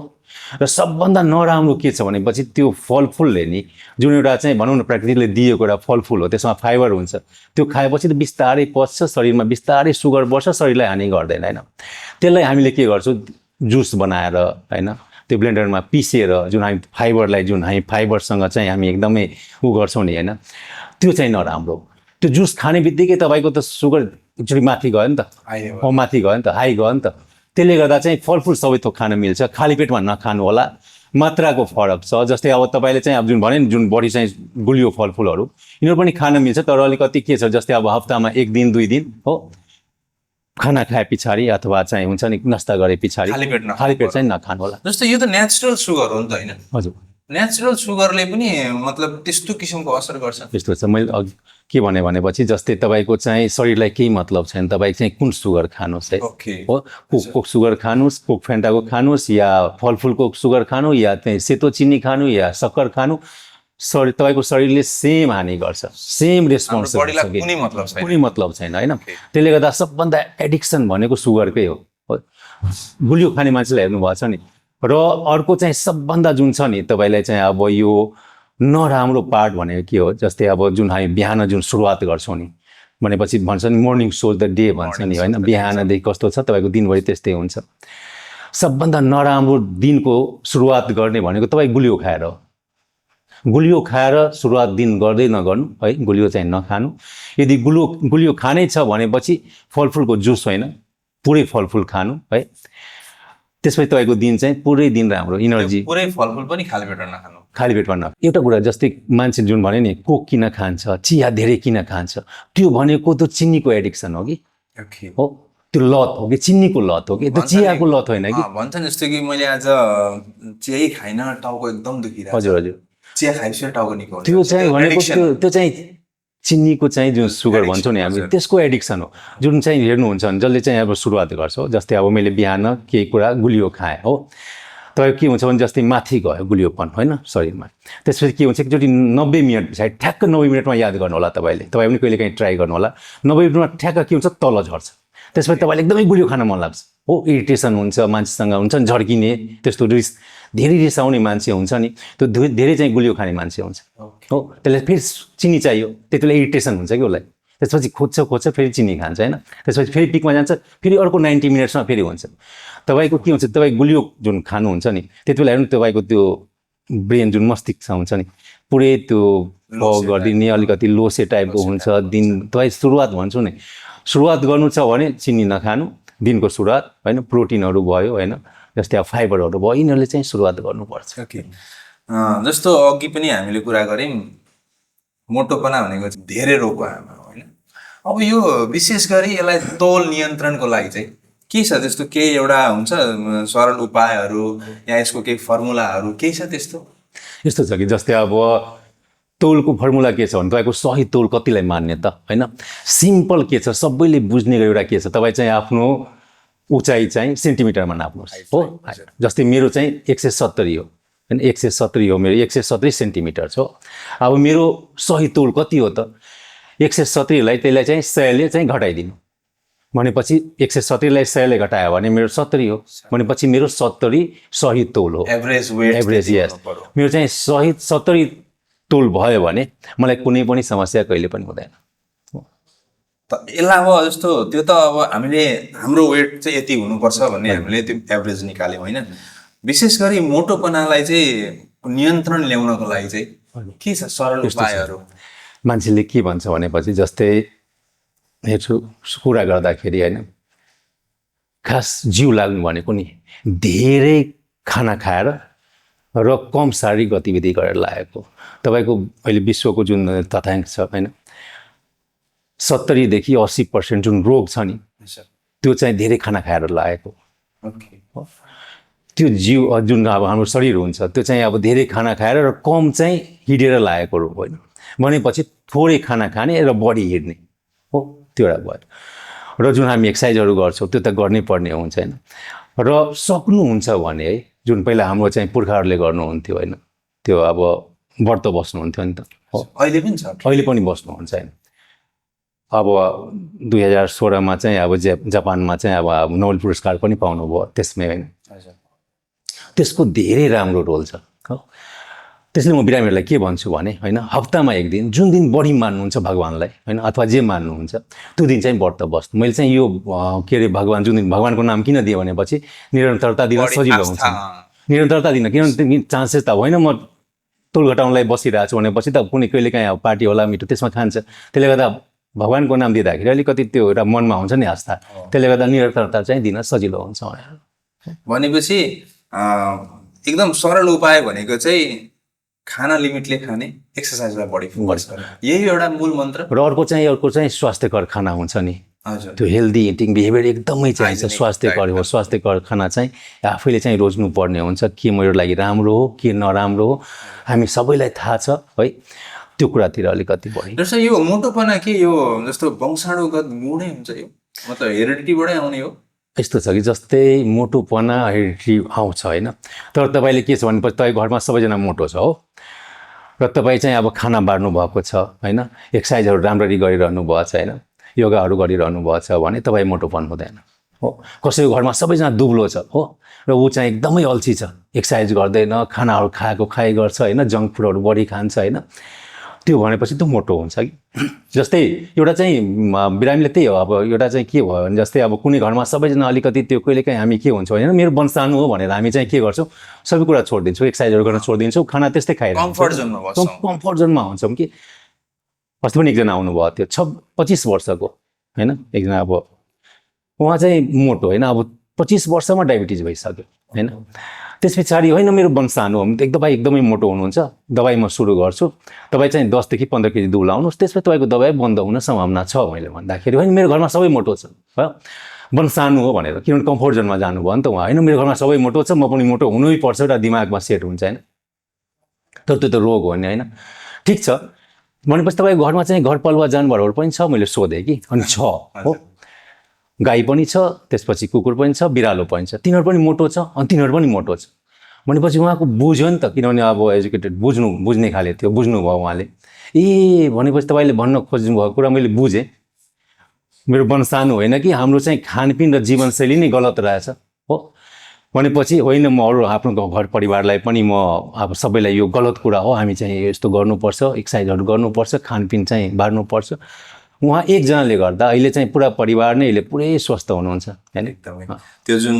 र सबभन्दा नराम्रो के छ भनेपछि त्यो फलफुलले नि जुन एउटा चाहिँ भनौँ न प्रकृतिले दिएको एउटा फलफुल हो त्यसमा फाइबर हुन्छ त्यो खाएपछि त बिस्तारै पच्छ शरीरमा बिस्तारै सुगर बढ्छ शरीरलाई हानि गर्दैन होइन त्यसलाई हामीले के गर्छौँ जुस बनाएर होइन त्यो ब्लेन्डरमा पिसेर जुन हामी फाइबरलाई जुन हामी फाइबरसँग चाहिँ हामी एकदमै गर्छौँ नि होइन त्यो चाहिँ नराम्रो त्यो जुस खाने बित्तिकै तपाईँको त सुगर एकचोटि माथि गयो नि त माथि गयो नि त हाई गयो नि त त्यसले गर्दा चाहिँ फलफुल सबै थोक खान मिल्छ खाली पेटमा नखानु होला मात्राको फरक छ जस्तै अब तपाईँले चाहिँ अब जुन भने नि जुन बढी चाहिँ गुलियो फलफुलहरू यिनीहरू पनि खान मिल्छ तर अलिकति के छ जस्तै अब हप्तामा 1 दिन 2 दिन हो खाना खाए पछाडि अथवा चाहिँ हुन्छ नि नास्ता गरे पछाडि खाली पेट चाहिँ नखानु होला जस्तो यो त नेचुरल सुगर हो नि त होइन हजुर नेचुरल सुगरले पनि मतलब त्यस्तो किसिमको असर गर्छ यस्तो छ मैले अघि के भनेपछि जस्तै तपाईँको चाहिँ शरीरलाई केही मतलब छैन तपाईँ चाहिँ कुन सुगर खानुहोस् है हो कोक सुगर खानुहोस् कोक फेन्टाको खानुहोस् या फलफुलको सुगर खानु या चाहिँ सेतो चिनी खानु या सक्कर खानु शरीर तपाईँको शरीरले सेम हानि गर्छ सेम रेस्पोन्स कुनै मतलब छैन होइन त्यसले गर्दा सबभन्दा एडिक्सन भनेको सुगरकै हो गुलियो खाने मान्छेलाई हेर्नुभएको छ नि र अर्को चाहिँ सबभन्दा जुन छ नि तपाईँलाई चाहिँ अब यो नराम्रो पार्ट भनेको के हो जस्तै अब जुन हामी बिहान जुन सुरुवात गर्छौँ नि भनेपछि भन्छ नि मर्निङ सो द डे भन्छ नि होइन बिहानदेखि कस्तो छ तपाईँको दिनभरि त्यस्तै हुन्छ सबभन्दा नराम्रो दिनको सुरुवात गर्ने भनेको तपाईँ गुलियो खाएर सुरुवात दिन गर्दै नगर्नु है गुलियो चाहिँ नखानु यदि गुलियो खानै छ भनेपछि फलफुलको जुस होइन पुरै फलफुल खानु है त्यसपछि तपाईँको दिन चाहिँ पुरै दिन राम्रो इनर्जी पुरै फलफुल पनि खाली पेटमा नखानु खाली पेटमा न एउटा कुरा जस्तै मान्छे जुन भने नि कोक किन खान्छ चिया धेरै किन खान्छ त्यो भनेको त चिनीको एडिक्सन हो कि हो त्यो लत हो कि चिनीको लत हो कि त्यो चियाको लत होइन कि भन्छन् जस्तो कि मैले आज चियै खाइन टाउको एकदम दुखिरहेको हजुर हजुर चिया खाइसक्यो टाउको निको हुन्छ त्यो चाहिँ भनेको त्यो चाहिँ चिनीको चाहिँ जुन सुगर भन्छौँ नि हामी त्यसको एडिक्सन हो जुन चाहिँ हेर्नुहुन्छ भने जसले चाहिँ अब सुरुवात गर्छ जस्तै अब मैले बिहान केही कुरा गुलियो खाएँ हो तपाईँ के हुन्छ भने जस्तै माथि गयो गुलियोपन होइन शरीरमा त्यसपछि के हुन्छ एकचोटि 90 मिनट पछाडि ठ्याक्क 90 मिनटमा याद गर्नु होला तपाईँ पनि कहिले काहीँ ट्राई गर्नु होला 90 मिनटमा ठ्याक्क के हुन्छ तल झर्छ त्यसपछि तपाईँलाई एकदमै गुलियो खान मन लाग्छ हो इरिटेसन हुन्छ मान्छेसँग हुन्छ नि झर्किने त्यस्तो धेरै रिसाउने मान्छे हुन्छ नि त्यो धेरै चाहिँ गुलियो खाने मान्छे हुन्छ हो त्यसलाई फेरि चिनी चाहियो त्यति बेला इरिटेसन हुन्छ कि उसलाई त्यसपछि खोज्छ फेरि चिनी खान्छ होइन त्यसपछि फेरि पिकमा जान्छ फेरि अर्को 90 मिनट्समा फेरि हुन्छ तपाईँको के हुन्छ तपाईँ गुलियो जुन खानुहुन्छ नि त्यति बेला हेर्नु तपाईँको त्यो ब्रेन जुन मस्तिष्क हुन्छ नि पुरै त्यो गरिदिने अलिकति लोसे टाइपको हुन्छ दिन तपाईँ सुरुवात भन्छु नि सुरुवात गर्नु छ भने चिनी नखानु दिनको सुरुवात होइन प्रोटिनहरू भयो होइन जस्तै अब फाइबरहरू भयो यिनीहरूले चाहिँ सुरुवात गर्नुपर्छ जस्तो अघि पनि हामीले कुरा गऱ्यौँ मोटोपना भनेको धेरै रोगको आमा होइन अब यो विशेष गरी यसलाई तौल नियन्त्रणको लागि चाहिँ के छ त्यस्तो केही एउटा हुन्छ सरल उपायहरू या यसको केही फर्मुलाहरू केही छ त्यस्तो यस्तो छ कि जस्तै अब तौलको फर्मुला के छ भने तपाईँको सही तौल कतिलाई मान्ने त होइन सिम्पल के छ सबैले बुझ्ने एउटा के छ तपाईँ चाहिँ आफ्नो उचाइ चाहिँ सेन्टिमिटरमा नाप्नुहोस् हो जस्तै मेरो चाहिँ 170 हो होइन 170 हो मेरो 170 सेन्टिमिटर छ अब मेरो सही तौल कति हो त 170लाई त्यसलाई चाहिँ 100ले चाहिँ घटाइदिनु भनेपछि 170लाई 100ले घटायो भने मेरो 70 हो भनेपछि मेरो 70 सही तौल हो एभरेज यस मेरो चाहिँ सही 70 तौल भयो भने मलाई कुनै पनि समस्या कहिले पनि हुँदैन यसलाई अब जस्तो त्यो त अब हामीले हाम्रो वेट चाहिँ यति हुनुपर्छ भन्ने हामीले त्यो एभरेज निकाल्यौँ होइन विशेष गरी मोटोपनालाई चाहिँ नियन्त्रण ल्याउनको लागि चाहिँ के छ सरल उपायहरू मान्छेले के भन्छ भनेपछि जस्तै हेर्छु कुरा गर्दाखेरि होइन खास जिउ लाग्नु भनेको नि धेरै खाना खाएर र कम शारीरिक गतिविधि गरेर लागेको। तपाईँको अहिले विश्वको जुन तथ्याङ्क छ होइन 70 देखि 80% जुन रोग छ नि त्यो चाहिँ धेरै खाना खाएर लागेको। त्यो जिउ जुन अब हाम्रो शरीर हुन्छ त्यो चाहिँ अब धेरै खाना खाएर र कम चाहिँ हिँडेर लागेको रोग होइन। भनेपछि थोरै खाना खाने र बढी हिँड्ने हो त्यो एउटा भयो। र जुन हामी एक्सर्साइजहरू गर्छौँ त्यो त गर्नै पर्ने हुन्छ होइन। र सक्नुहुन्छ भने है जुन पहिला हाम्रो चाहिँ पुर्खाहरूले गर्नुहुन्थ्यो होइन त्यो अब व्रत बस्नुहुन्थ्यो नि त हो अहिले पनि छ अहिले पनि बस्नुहुन्छ होइन। अब 2016मा चाहिँ अब जापानमा चाहिँ अब नोबेल पुरस्कार पनि पाउनुभयो त्यसमै होइन। त्यसको धेरै राम्रो रोल छ हो। त्यसले म बिरामीहरूलाई के भन्छु भने होइन हप्तामा एक दिन जुन दिन बढी मान्नुहुन्छ भगवान्लाई होइन अथवा जे मान्नुहुन्छ त्यो दिन चाहिँ व्रत बस्नु। मैले चाहिँ यो के अरे भगवान् जुन दिन भगवान्को नाम किन दिएँ भनेपछि निरन्तरता दिन सजिलो हुन्छ। निरन्तरता दिन किनभने चान्सेस त होइन म तोल घटाउनलाई बसिरहेको छु भनेपछि त कुनै कहिले काहीँ अब पार्टी होला मिठो त्यसमा खान्छ। त्यसले गर्दा भगवान्को नाम दिँदाखेरि अलिकति त्यो एउटा मनमा हुन्छ नि आस्था त्यसले गर्दा निरन्तरता चाहिँ दिन सजिलो हुन्छ भनेपछि एकदम सरल उपाय भनेको चाहिँ खाना लिमिटले खाने एक्सर्साइजलाई बढी फोकस गर्ने यही एउटा मूल मन्त्र। र अर्को चाहिँ स्वास्थ्यकर खाना हुन्छ नि त्यो हेल्दी इटिङ बिहेभियर एकदमै चाहिन्छ। स्वास्थ्यकर हो स्वास्थ्यकर खाना चाहिँ आफैले चाहिँ रोज्नु पर्ने हुन्छ के मेरो लागि राम्रो हो के नराम्रो हो हामी सबैलाई थाहा छ है त्यो कुरातिर अलिकति बढी। जस्तो यो मोटोपना के यो जस्तो वंशाणुगत गुणै हुन्छ यो मतलब हेरिडिटीबाटै आउने हो यस्तो छ कि जस्तै मोटोपना हेरिडिटी आउँछ होइन। तर तपाईँले के छ भनेपछि तपाईँ घरमा सबैजना मोटो छ हो र तपाईँ चाहिँ अब खाना बार्नु भएको छ होइन एक्सर्साइजहरू राम्ररी गरिरहनु भएको छ होइन योगाहरू गरिरहनु भएको छ भने तपाईँ मोटोपन हुँदैन हो। कसैको घरमा सबैजना दुब्लो छ हो र ऊ चाहिँ एकदमै अल्छी छ एक्सर्साइज गर्दैन खानाहरू खाइ गर्छ होइन जङ्क फुडहरू बढी खान्छ होइन त्यो भनेपछि त मोटो हुन्छ कि। जस्तै एउटा चाहिँ बिरामीले त्यही हो अब एउटा चाहिँ के भयो भने जस्तै अब कुनै घरमा सबैजना अलिकति त्यो कहिलेकाहीँ हामी के हुन्छ होइन मेरो वंशाणु हो भनेर हामी चाहिँ के गर्छौँ सबै कुरा छोडिदिन्छौँ एक्सर्साइजहरू गर्न छोडिदिन्छौँ खाना त्यस्तै खाइरहेको कम्फर्ट जोनमा हुन्छौँ कि। अस्ति पनि एकजना आउनुभयो त्यो 25 वर्षको होइन एकजना अब उहाँ चाहिँ मोटो होइन अब 25 वर्षमा डायबिटिज भइसक्यो होइन। त्यस पछाडि होइन मेरो वंशाणु हो एकदमै मोटो हुनुहुन्छ दबाई म सुरु गर्छु तपाईँ चाहिँ 10 देखि 15 केजी दुब्लाउनुहोस् त्यसपछि तपाईँको दबाई बन्द हुन सम्भावना छ मैले भन्दाखेरि होइन मेरो घरमा सबै मोटो छ हो वंशाणु हो भनेर किनभने कम्फर्ट जोनमा जानुभयो नि त उहाँ होइन मेरो घरमा सबै मोटो छ म पनि मोटो हुनै पर्छ एउटा दिमागमा सेट हुन्छ होइन। तर त्यो त रोग हो नि होइन ठिक छ भनेपछि तपाईँको घरमा चाहिँ घरपालुवा जनावरहरू पनि छ मैले सोधेँ कि अनि छ हो गाई पनि छ त्यसपछि कुकुर पनि छ बिरालो पनि छ तिनीहरू पनि मोटो छ अनि तिनीहरू पनि मोटो छ भनेपछि उहाँको बुझ्यो नि त किनभने अब एजुकेटेड बुझ्ने खाले थियो बुझ्नुभयो उहाँले ए भनेपछि तपाईँले भन्न खोज्नु भएको कुरा मैले बुझेँ मेरो वंशाणु होइन कि हाम्रो चाहिँ खानपिन र जीवनशैली नै गलत रहेछ हो भनेपछि होइन म अरू आफ्नो घर परिवारलाई पनि म अब सबैलाई यो गलत कुरा हो हामी चाहिँ यस्तो गर्नुपर्छ एक्सर्साइजहरू गर्नुपर्छ खानपिन चाहिँ बार्नुपर्छ। उहाँ एकजनाले गर्दा अहिले चाहिँ पुरा परिवार नै अहिले पुरै स्वस्थ हुनुहुन्छ हैन एकदमै त्यो जुन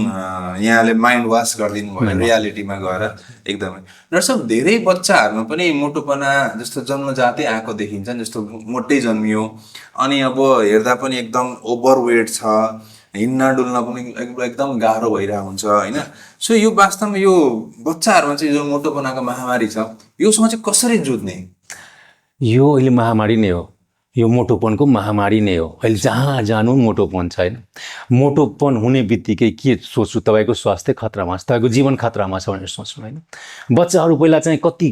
यहाँले माइन्ड वाश गरिदिनु भयो रियालिटीमा गएर एकदमै। डाक्टर साहब धेरै बच्चाहरुमा पनि मोटोपना जस्तो जन्मजातै आएको देखिन्छ जस्तो मोटै जन्मियो अनि अब हेर्दा पनि एकदम ओभरवेट छ हिँड्न डुल्न पनि एकदम गाह्रो भइरहेको हुन्छ हैन। सो यो वास्तवमा यो बच्चाहरुमा चाहिँ जो मोटोपनाको महामारी छ योसँग चाहिँ कसरी जुझ्ने? यो अहिले महामारी नै हो यो मोटोपनको महामारी नै हो। अहिले जहाँ जानु मोटोपन छैन मोटोपन हुने बित्तिकै के सोच्छु तपाईको स्वास्थ्य खतरामा छ तपाईको जीवन खतरामा छ भनेर सोच्नु हैन। बच्चाहरु पहिला चाहिँ कति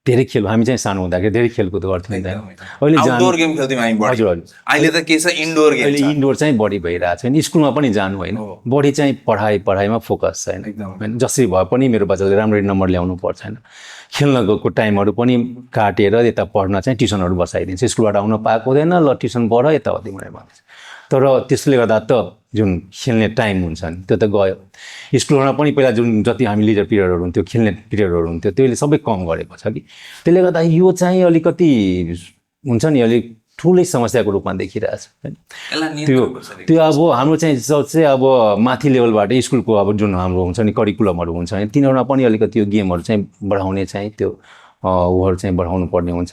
धेरै खेल हामी चाहिँ सानो हुँदाखेरि धेरै खेलकुद गर्थ्यौं नि अहिले आउटडोर गेम खेल्थ्यौं हामी बढी अहिले त के छ इन्डोर गेम अहिले इन्डोर चाहिँ बढी भइरहेछ नि स्कुलमा पनि जानु हैन बढी चाहिँ पढाइमा फोकस छैन हैन। जसरी भए पनि मेरो बच्चाले राम्ररी नम्बर ल्याउनु पर्छ हैन खेल्न गएको टाइमहरु पनि काटेर यता पढ्न चाहिँ ट्युसनहरु बसाइदिन्छ स्कुलबाट आउन पाएको हुँदैन ल ट्युसन पढ यता उति भनेर भन्छ। तर त्यसले गर्दा त जुन खेल्ने टाइम हुन्छ नि त्यो त गयो। स्कुलमा पनि पहिला जुन जति हामी लिडर पिरियडहरु हुन्थ्यो खेल्ने पिरियडहरु हुन्थ्यो त्यसले सबै कम गरेको छ कि त्यसले गर्दा यो चाहिँ अलिकति हुन्छ नि अलिक ठुलै समस्याको रूपमा देखिरहेछ हैन। त्यो अब हाम्रो चाहिँ अब माथि लेभलबाट स्कुलको अब जुन हाम्रो हुन्छ नि करिकुलमहरु हुन्छ नि तिनीहरुमा पनि अलिकति यो गेमहरु चाहिँ बढाउने चाहिँ त्यो उहरू चाहिँ बढाउनु पर्ने हुन्छ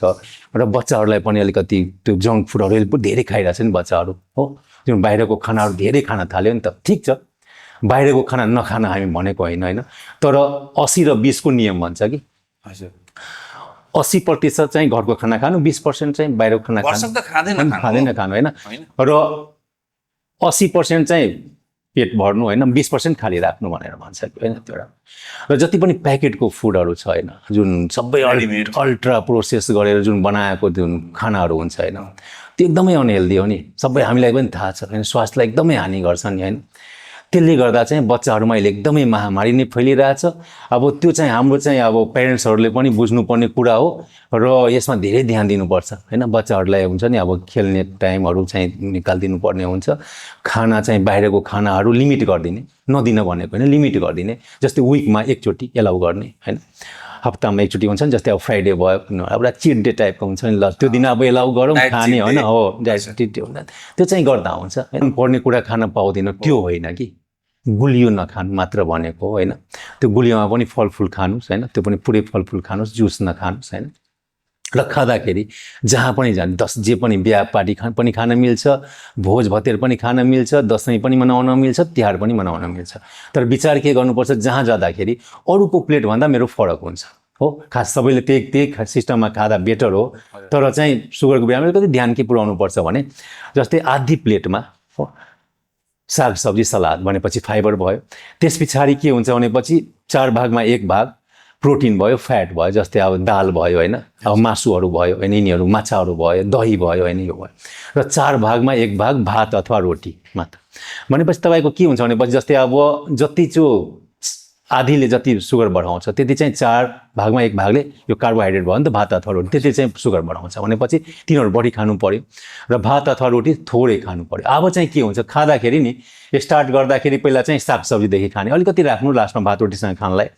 र बच्चाहरूलाई पनि अलिकति त्यो जङ्क फुडहरू धेरै खाइरहेछ नि बच्चाहरू हो जुन बाहिरको खानाहरू धेरै खान थाल्यो नि त ठिक छ बाहिरको खाना नखान हामी भनेको होइन तर 80 र 20 को नियम भन्छ कि हजुर 80% चाहिँ घरको खाना खानु 20% चाहिँ बाहिरको खाना वर्षक त खाँदैन खानु होइन र 80% चाहिँ पेट भर्नु होइन 20% खाली राख्नु भनेर भन्छ होइन त्यो र जति पनि प्याकेटको फुडहरू छ होइन जुन सबै अल्ट्रा प्रोसेस गरेर जुन बनाएको जुन खानाहरू हुन्छ होइन त्यो एकदमै अनहेल्दी हो नि सबै हामीलाई पनि थाहा छ होइन स्वास्थ्यलाई एकदमै हानि गर्छ नि होइन त्यसले गर्दा चाहिँ बच्चाहरूमा अहिले एकदमै महामारी नै फैलिरहेछ अब त्यो चाहिँ हाम्रो चाहिँ अब पेरेन्ट्सहरूले पनि बुझ्नुपर्ने कुरा हो र यसमा धेरै ध्यान दिनुपर्छ होइन बच्चाहरूलाई हुन्छ नि अब खेल्ने टाइमहरू चाहिँ निकालिदिनु पर्ने हुन्छ खाना चाहिँ बाहिरको खानाहरू लिमिट गरिदिने नदिन भनेको होइन लिमिट गरिदिने जस्तै विकमा एकचोटि एलाउ गर्ने होइन हप्तामा एकचोटि हुन्छ नि जस्तै अब फ्राइडे भयो एउटा चिट डे टाइपको हुन्छ नि ल त्यो दिन अब एलाउ गरौँ खाने होइन हो डाइट त्यो चाहिँ गर्दा हुन्छ होइन पर्ने कुरा खान पाउँदैन त्यो होइन कि गुलियो नखानु मात्र भनेको होइन त्यो गुलियोमा पनि फलफुल खानुहोस् होइन त्यो पनि पुरै फलफुल खानुहोस् जुस नखानुहोस् होइन र खाँदाखेरि जहाँ पनि जाने जे पनि बिहा पार्टी पनि खान मिल्छ भोज भतेर पनि खान मिल्छ दसैँ पनि मनाउन मिल्छ तिहार पनि मनाउन मिल्छ तर विचार के गर्नुपर्छ जहाँ जाँदाखेरि अरूको प्लेटभन्दा मेरो फरक हुन्छ हो खास सबैले त्यही सिस्टममा खाँदा बेटर हो तर चाहिँ सुगरको बिरामीले कति ध्यान के पुऱ्याउनु पर्छ भने जस्तै आधी प्लेटमा हो साग सब्जी सलाद भनेपछि फाइबर भयो त्यस पछाडि के हुन्छ भनेपछि 4 भागमा 1 भाग प्रोटिन भयो फ्याट भयो जस्तै अब दाल भयो होइन अब मासुहरू भयो होइन यिनीहरू माछाहरू भयो दही भयो होइन यो भयो र 4 भागमा 1 भाग भात अथवा रोटी मात्र भनेपछि तपाईँको के हुन्छ भनेपछि जस्तै अब जति जो आधीले जति सुगर बढाउँछ त्यति चाहिँ 4 भागमा 1 भागले यो कार्बोहाइड्रेट भयो नि त भात अथवा रोटी त्यति चाहिँ सुगर बढाउँछ भनेपछि तिनीहरू बढी खानु पर्यो र भात अथवा रोटी थोरै खानु पर्यो अब चाहिँ के हुन्छ खाँदाखेरि नि स्टार्ट गर्दाखेरि पहिला चाहिँ सागसब्जीदेखि खाने अलिकति राख्नु लास्टमा भात रोटीसँग खानलाई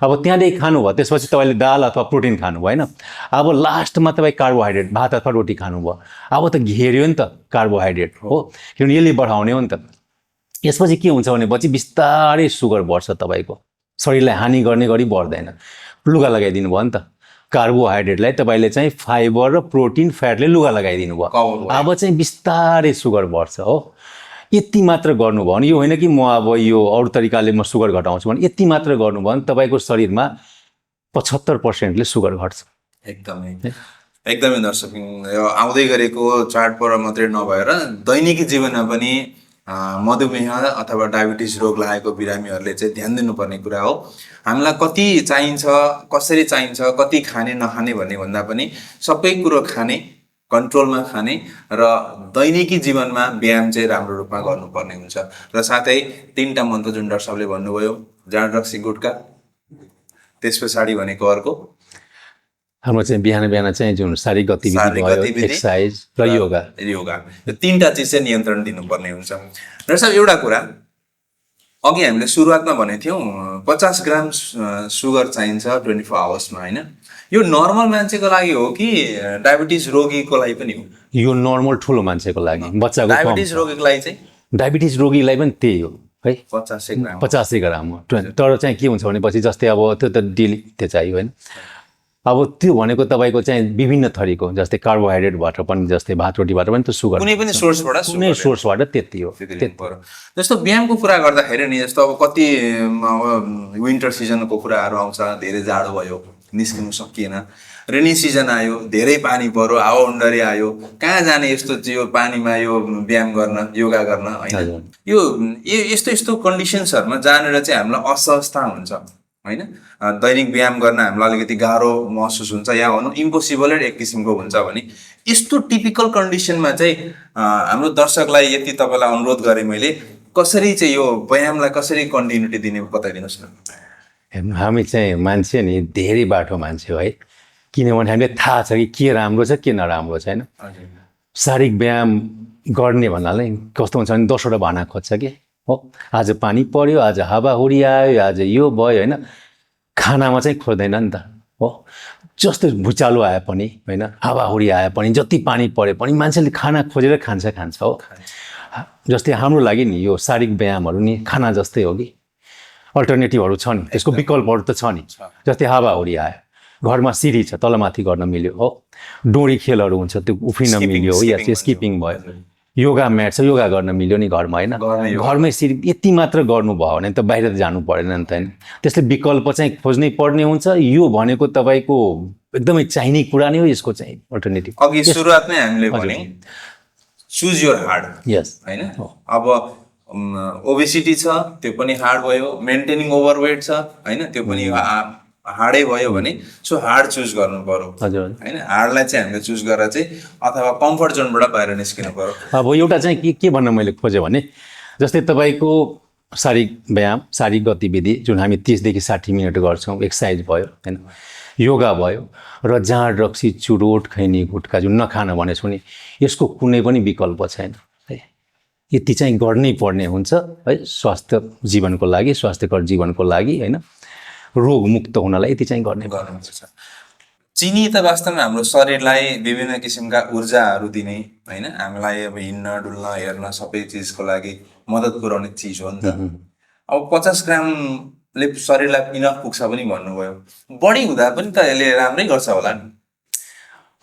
अब त्यहाँदेखि खानुभयो त्यसपछि तपाईँले दाल अथवा प्रोटिन खानुभयो होइन अब लास्टमा तपाईँ कार्बोहाइड्रेट भात अथवा रोटी खानुभयो अब त घेर्यो नि त कार्बोहाइड्रेट हो किनभने यसले बढाउने हो नि त यसपछि के हुन्छ भनेपछि बिस्तारै सुगर बढ्छ तपाईँको शरीरलाई हानि गर्ने गरी बढ्दैन लुगा लगाइदिनु भयो नि त कार्बोहाइड्रेटलाई तपाईँले चाहिँ फाइबर र प्रोटिन फ्याटले लुगा लगाइदिनु भयो अब चाहिँ बिस्तारै सुगर बढ्छ हो यति मात्र गर्नुभयो भने यो होइन कि म अब यो अरू तरिकाले म सुगर घटाउँछु भने यति मात्र गर्नुभयो भने तपाईँको शरीरमा 75%ले सुगर घट्छ एकदमै दर्शक आउँदै गरेको चाडपर्व मात्रै नभएर दैनिकी जीवनमा पनि मधुमेह अथवा डायबिटिज रोग लागेको बिरामीहरूले चाहिँ ध्यान दिनुपर्ने कुरा हो हामीलाई कति चाहिन्छ कसरी चाहिन्छ कति खाने नखाने भन्ने भन्दा पनि सबै कुरो खाने कन्ट्रोलमा खाने र दैनिकी जीवनमा व्यायाम चाहिँ राम्रो रूपमा गर्नुपर्ने हुन्छ र साथै 3टा मन्त्र जुन डाक्टर साहबले भन्नुभयो जाँड रक्सी गुटका त्यस पछाडि भनेको अर्को हाम्रो चाहिँ बिहान चाहिँ जुन शारीरिक गतिविधि एक्सर्साइज र योगा यो 3टा चिज चाहिँ नियन्त्रण दिनुपर्ने हुन्छ र साहब एउटा कुरा अघि हामीले सुरुवातमा भनेको थियौँ 50 ग्राम सुगर चाहिन्छ 24 आवर्समा होइन यो नर्मल मान्छेको लागि हो कि डायबिटिज रोगीको लागि पनि हो यो नर्मल ठुलो मान्छेको लागि बच्चाको डायबिटिज रोगीको लागि चाहिँ डायबिटिज रोगीलाई पनि त्यही हो है 50 ग्राम हो तर चाहिँ के हुन्छ भनेपछि जस्तै अब त्यो त डेली त्यो चाहियो होइन अब त्यो भनेको तपाईँको चाहिँ विभिन्न थरीको जस्तै कार्बोहाइड्रेटबाट पनि जस्तै भात रोटीबाट पनि त सुगर कुनै पनि सोर्सबाट त्यति हो जस्तो व्यायामको कुरा गर्दाखेरि नि जस्तो अब कति विन्टर सिजनको कुराहरू आउँछ धेरै जाडो भयो निस्किनु सकिएन रेनी सिजन आयो धेरै पानी पर्यो हावाहुन्डरी आयो कहाँ जाने यस्तो यो पानीमा यो व्यायाम गर्न योगा गर्न होइन यो यस्तो कन्डिसन्सहरूमा जानेर चाहिँ हामीलाई असहजता हुन्छ होइन दैनिक व्यायाम गर्न हामीलाई अलिकति गाह्रो महसुस हुन्छ या भनौँ इम्पोसिबल एक किसिमको हुन्छ भने यस्तो टिपिकल कन्डिसनमा चाहिँ हाम्रो दर्शकलाई यति तपाईँलाई अनुरोध गरेँ मैले कसरी चाहिँ यो व्यायामलाई कसरी कन्टिन्युटी दिने बताइदिनुहोस् न हामी चाहिँ मान्छे नि धेरै बाटो मान्छे हो है किनभने हामीले थाहा छ कि के राम्रो छ के नराम्रो छैन शारीरिक व्यायाम गर्ने भन्नाले कस्तो हुन्छ भने 10वटा भाना खोज्छ कि हो आज पानी पर्यो आज हावाहुरी आयो आज यो भयो होइन खानामा चाहिँ खोज्दैन नि त हो जस्तो भुचालो आए पनि होइन हावाहुरी आए पनि जति पानी परे पनि मान्छेले खाना खोजेर खान्छ हो जस्तै हाम्रो लागि नि यो शारीरिक व्यायामहरू नि खाना जस्तै हो कि अल्टरनेटिभहरू छ नि त्यसको विकल्पहरू त छ नि जस्तै हावाहुरी आयो घरमा सिडी छ तलमाथि गर्न मिल्यो हो डोरी खेलहरू हुन्छ त्यो उफ्रिन मिल्यो हो या चाहिँ स्किपिङ भयो योगा म्याट छ योगा गर्न मिल्यो नि घरमा होइन घरमै सिडी यति मात्र गर्नुभयो भने त बाहिर त जानु परेन नि त होइन त्यसले विकल्प चाहिँ खोज्नै पर्ने हुन्छ यो भनेको तपाईँको एकदमै चाहिने कुरा नै हो यसको चाहिँ अल्टरनेटिभ अघि सुरुवातमै हामीले भन्यौँ चुज योर हार्ड यस होइन अब ओबेसिटी छ त्यो पनि हार्ड भयो मेन्टेनिङ ओभरवेट छ होइन त्यो पनि हार्डै भयो भने सो हार्ड चुज गर्नु पर्यो हजुर होइन हार्डलाई चाहिँ हामीले चुज गरेर चाहिँ अथवा कम्फर्ट जोनबाट बाहिर निस्किनु पर्यो अब एउटा चाहिँ के भन्न मैले खोजेँ भने जस्तै तपाईँको शारीरिक व्यायाम शारीरिक गतिविधि जुन हामी 30 देखि 60 मिनट गर्छौँ एक्सर्साइज भयो होइन योगा भयो र जाँड रक्सी चुरोट खैनी गुट्का जुन नखान भनेको नि यसको कुनै पनि विकल्प छैन है यति चाहिँ गर्नै पर्ने हुन्छ है स्वास्थ्य जीवनको लागि स्वास्थ्यकर जीवनको लागि होइन रोगमुक्त हुनलाई यति चाहिँ गर्नुपर्छ चिनी त वास्तवमा हाम्रो शरीरलाई विभिन्न किसिमका ऊर्जाहरू दिने होइन हामीलाई अब हिँड्न डुल्न हेर्न सबै चिजको लागि मद्दत पुर्याउने चिज हो नि त अब 50 ग्रामले शरीरलाई इनफ पुग्छ पनि भन्नुभयो बढी हुँदा पनि त यसले राम्रै गर्छ होला नि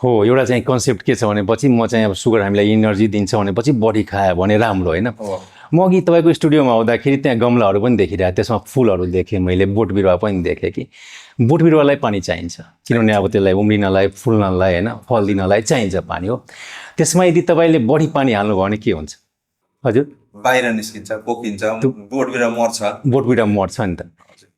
हो एउटा चाहिँ कन्सेप्ट के छ भनेपछि म चाहिँ अब सुगर हामीलाई इनर्जी दिन्छ भनेपछि बढी खायो भने राम्रो होइन म अघि तपाईँको स्टुडियोमा आउँदाखेरि त्यहाँ गमलाहरू पनि देखिरहेको त्यसमा फुलहरू देखेँ मैले बोट बिरुवा पनि देखेँ कि बोट बिरुवालाई पानी चाहिन्छ किनभने अब त्यसलाई उम्रिनलाई फुल्नलाई होइन फल दिनलाई चाहिन्छ पानी हो त्यसमा यदि तपाईँले बढी पानी हाल्नुभयो भने के हुन्छ हजुर बाहिर निस्किन्छ पोखिन्छ बोट बिरुवा मर्छ बोट बिरुवा मर्छ नि त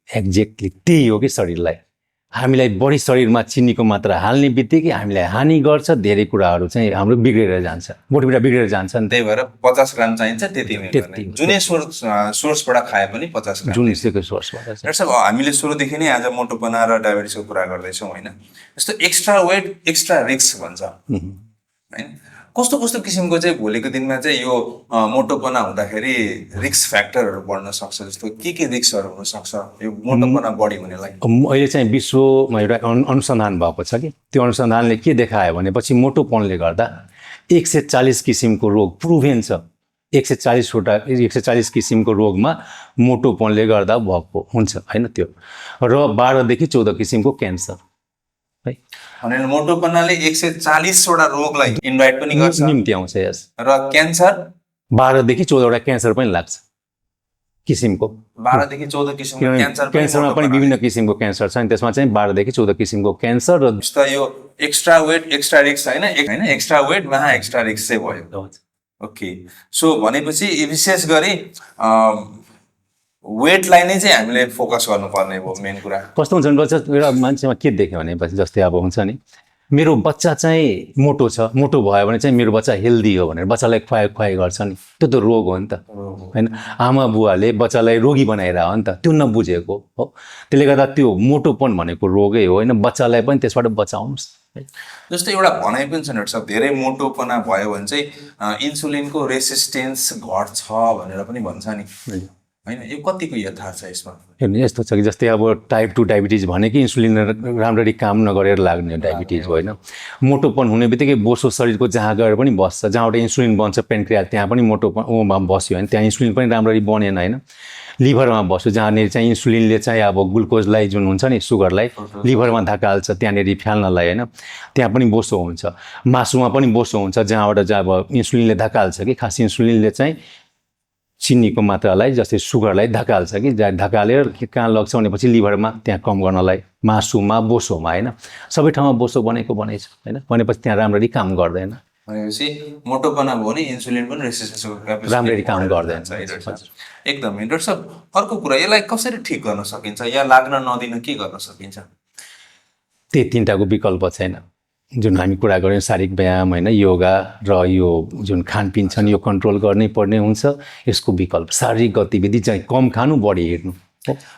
एक्ज्याक्टली त्यही हो कि शरीरलाई हामीलाई बढी शरीरमा चिनीको मात्रा हाल्ने बित्तिकै हामीलाई हानि गर्छ धेरै कुराहरू चाहिँ हाम्रो बिग्रेर जान्छ बोट बिरुवा बिग्रेर जान्छ नि त्यही भएर 50 ग्राम चाहिन्छ त्यति नै जुनै सोर्सबाट खाए पनि 50 ग्राम जुन सोर्सबाट डाक्टर साहब हामीले सुरुदेखि नै आज मोटोपना र डायबिटिसको कुरा गर्दैछौँ होइन यस्तो एक्स्ट्रा वेट एक्स्ट्रा रिस्क भन्छ होइन कस्तो कस्तो किसिमको चाहिँ भोलिको दिनमा चाहिँ यो मोटोपना हुँदाखेरि रिस्क फ्याक्टरहरू बढ्न सक्छ जस्तो के रिस्कहरू हुनसक्छ यो मोटोपना बढी हुनेलाई अहिले चाहिँ विश्वमा एउटा अनुसन्धान भएको छ कि त्यो अनुसन्धानले के देखायो भनेपछि मोटोपनले गर्दा 140 किसिमको रोग प्रुभेन छ 140 किसिमको रोगमा मोटोपनले गर्दा भएको हुन्छ होइन त्यो र 12 देखि 14 किसिमको क्यान्सर है भने मोटोपनाले 140 वटा रोगलाई इन्भाइट पनि गर्छ निम्ति आउँछ यस र क्यान्सर 12 देखि 14 वटा क्यान्सर पनि लाग्छ किसिमको 12 देखि 14 किसिमको क्यान्सर क्यान्सरमा पनि विभिन्न किसिमको क्यान्सर छ अनि त्यसमा चाहिँ 12 देखि 14 किसिमको क्यान्सर र जस्तो यो एक्स्ट्रा वेट एक्स्ट्रा रिस्क हैन एक्स्ट्रा वेट मा एक्स्ट्रा रिस्क चाहिँ भयो ओके सो भनेपछि विशेष गरी वेटलाई नै चाहिँ हामीले फोकस गर्नुपर्ने हो मेन कुरा कस्तो हुन्छ भने एउटा मान्छेमा के देख्यो भनेपछि जस्तै अब हुन्छ नि मेरो बच्चा चाहिँ मोटो छ मोटो भयो भने चाहिँ मेरो बच्चा हेल्दी हो भनेर बच्चालाई खुवाइ गर्छ नि त्यो त रोग हो नि त होइन आमा बुवाले बच्चालाई रोगी बनाएर हो नि त त्यो नबुझेको हो त्यसले गर्दा त्यो मोटोपन भनेको रोगै हो होइन बच्चालाई पनि त्यसबाट बचाउनुहोस् जस्तो एउटा भनाइ पनि छ डाक्टर साहब धेरै मोटोपना भयो भने चाहिँ इन्सुलिनको रेसिस्टेन्स घट्छ भनेर पनि भन्छ नि होइन यो कतिको यथार्थ छ यसमा हेर्नु यस्तो छ कि जस्तै अब टाइप 2 डायबिटिज भने कि इन्सुलिन राम्ररी काम नगरेर लाग्ने डायबिटिज हो होइन मोटोपन हुने बित्तिकै बोसो शरीरको जहाँ गएर पनि बस्छ जहाँबाट इन्सुलिन बन्छ पेन्क्रियास त्यहाँ पनि मोटोपन बस्यो होइन त्यहाँ इन्सुलिन पनि राम्ररी बनेन होइन लिभरमा बस्यो जहाँनिर चाहिँ इन्सुलिनले चाहिँ अब ग्लुकोजलाई जुन हुन्छ नि सुगरलाई लिभरमा धकाल्छ त्यहाँनिर फ्याल्नलाई होइन त्यहाँ पनि बोसो हुन्छ मासुमा पनि बोसो हुन्छ जहाँबाट चाहिँ अब इन्सुलिनले धकाल्छ कि खास इन्सुलिनले चाहिँ चिनीको मात्रालाई जस्तै सुगरलाई धकाल्छ कि धकालेर कहाँ लग्छ भनेपछि लिभरमा त्यहाँ कम गर्नलाई मासुमा बोसोमा होइन सबै ठाउँमा बोसो बनेको बनेछ होइन भनेपछि त्यहाँ राम्ररी काम गर्दैन भनेपछि मोटोपना भयो भने इन्सुलिन पनि रेसिस्टेन्स राम्ररी काम गर्दैन एकदमै डाक्टर साहब अर्को कुरा यसलाई कसरी ठिक गर्न सकिन्छ या लाग्न नदिन के गर्न सकिन्छ त्यही तिनटाको विकल्प छैन जुन हामी कुरा गऱ्यौँ शारीरिक व्यायाम होइन योगा र यो जुन खानपिन छन् यो कन्ट्रोल गर्नै पर्ने हुन्छ यसको विकल्प शारीरिक गतिविधि चाहिँ कम खानु बढी हेर्नु